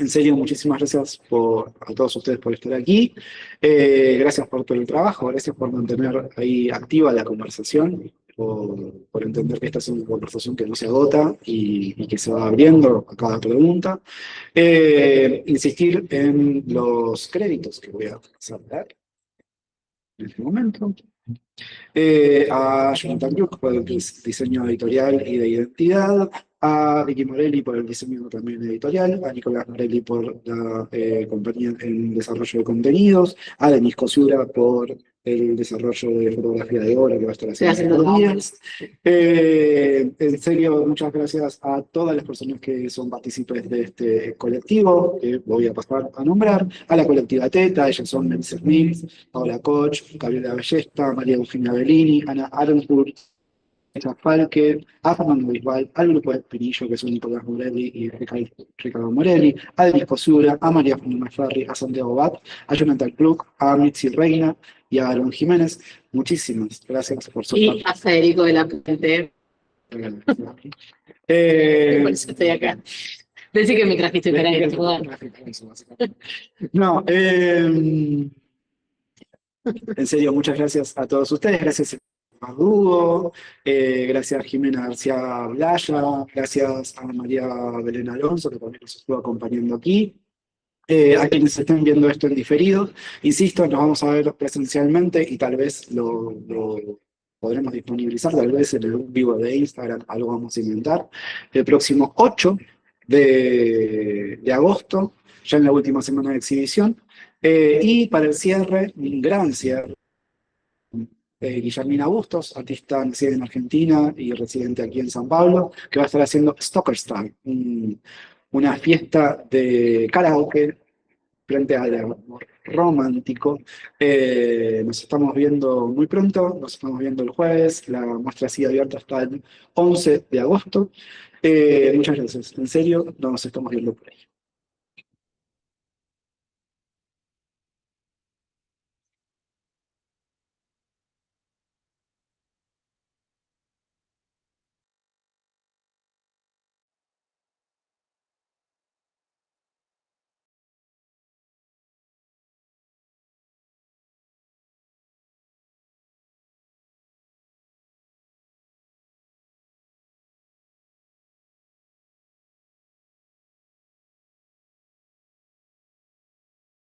serio, muchísimas gracias a todos ustedes por estar aquí. Gracias por todo el trabajo, gracias por mantener ahí activa la conversación, por entender que esta es una conversación que no se agota y que se va abriendo a cada pregunta. Insistir en los créditos que voy a saltar en este momento. A Jonathan Luke por el diseño editorial y de identidad, a Ricky Morelli por el diseño también editorial, a Nicolás Morelli por la compañía en desarrollo de contenidos, a Denis Cosura por el desarrollo de fotografía de obra que va a estar Estoy haciendo haciendo estos todo. días. En serio, muchas gracias a todas las personas que son partícipes de este colectivo, que voy a pasar a nombrar, a la colectiva Teta, ellas son Melissa Mills, Paola Koch, Gabriela Ballesta, María Eugenia Bellini, Ana Arenburg, Esa Falque, a Fernando Bisbal, al grupo de Pinillo, que son Nicolás Morelli y Ricardo Morelli, a Denis Cosura, a María Fernanda Ferri, a Santiago Bat, a Jonathan Klug, a Mitzi Reina y a Aaron Jiménez. Muchísimas gracias por su Y a Federico de la Puente, por eso estoy acá. Decí que me trajiste para ir, No, en serio, muchas gracias a todos ustedes, gracias a Hugo, gracias a Jimena García Blaya, gracias a María Belén Alonso, que también nos estuvo acompañando aquí. A quienes estén viendo esto en diferido, insisto, nos vamos a ver presencialmente y tal vez lo podremos disponibilizar, tal vez en el vivo de Instagram, algo vamos a inventar, el próximo 8 de agosto, ya en la última semana de exhibición, y para el cierre, un gran cierre, Guillermina Bustos, artista nacida en Argentina y residente aquí en San Pablo, que va a estar haciendo Stockerstyle, una fiesta de karaoke frente al amor romántico. Nos estamos viendo muy pronto, nos estamos viendo el jueves, la muestra sigue abierta hasta el 11 de agosto. Muchas gracias, en serio, nos estamos viendo por ahí.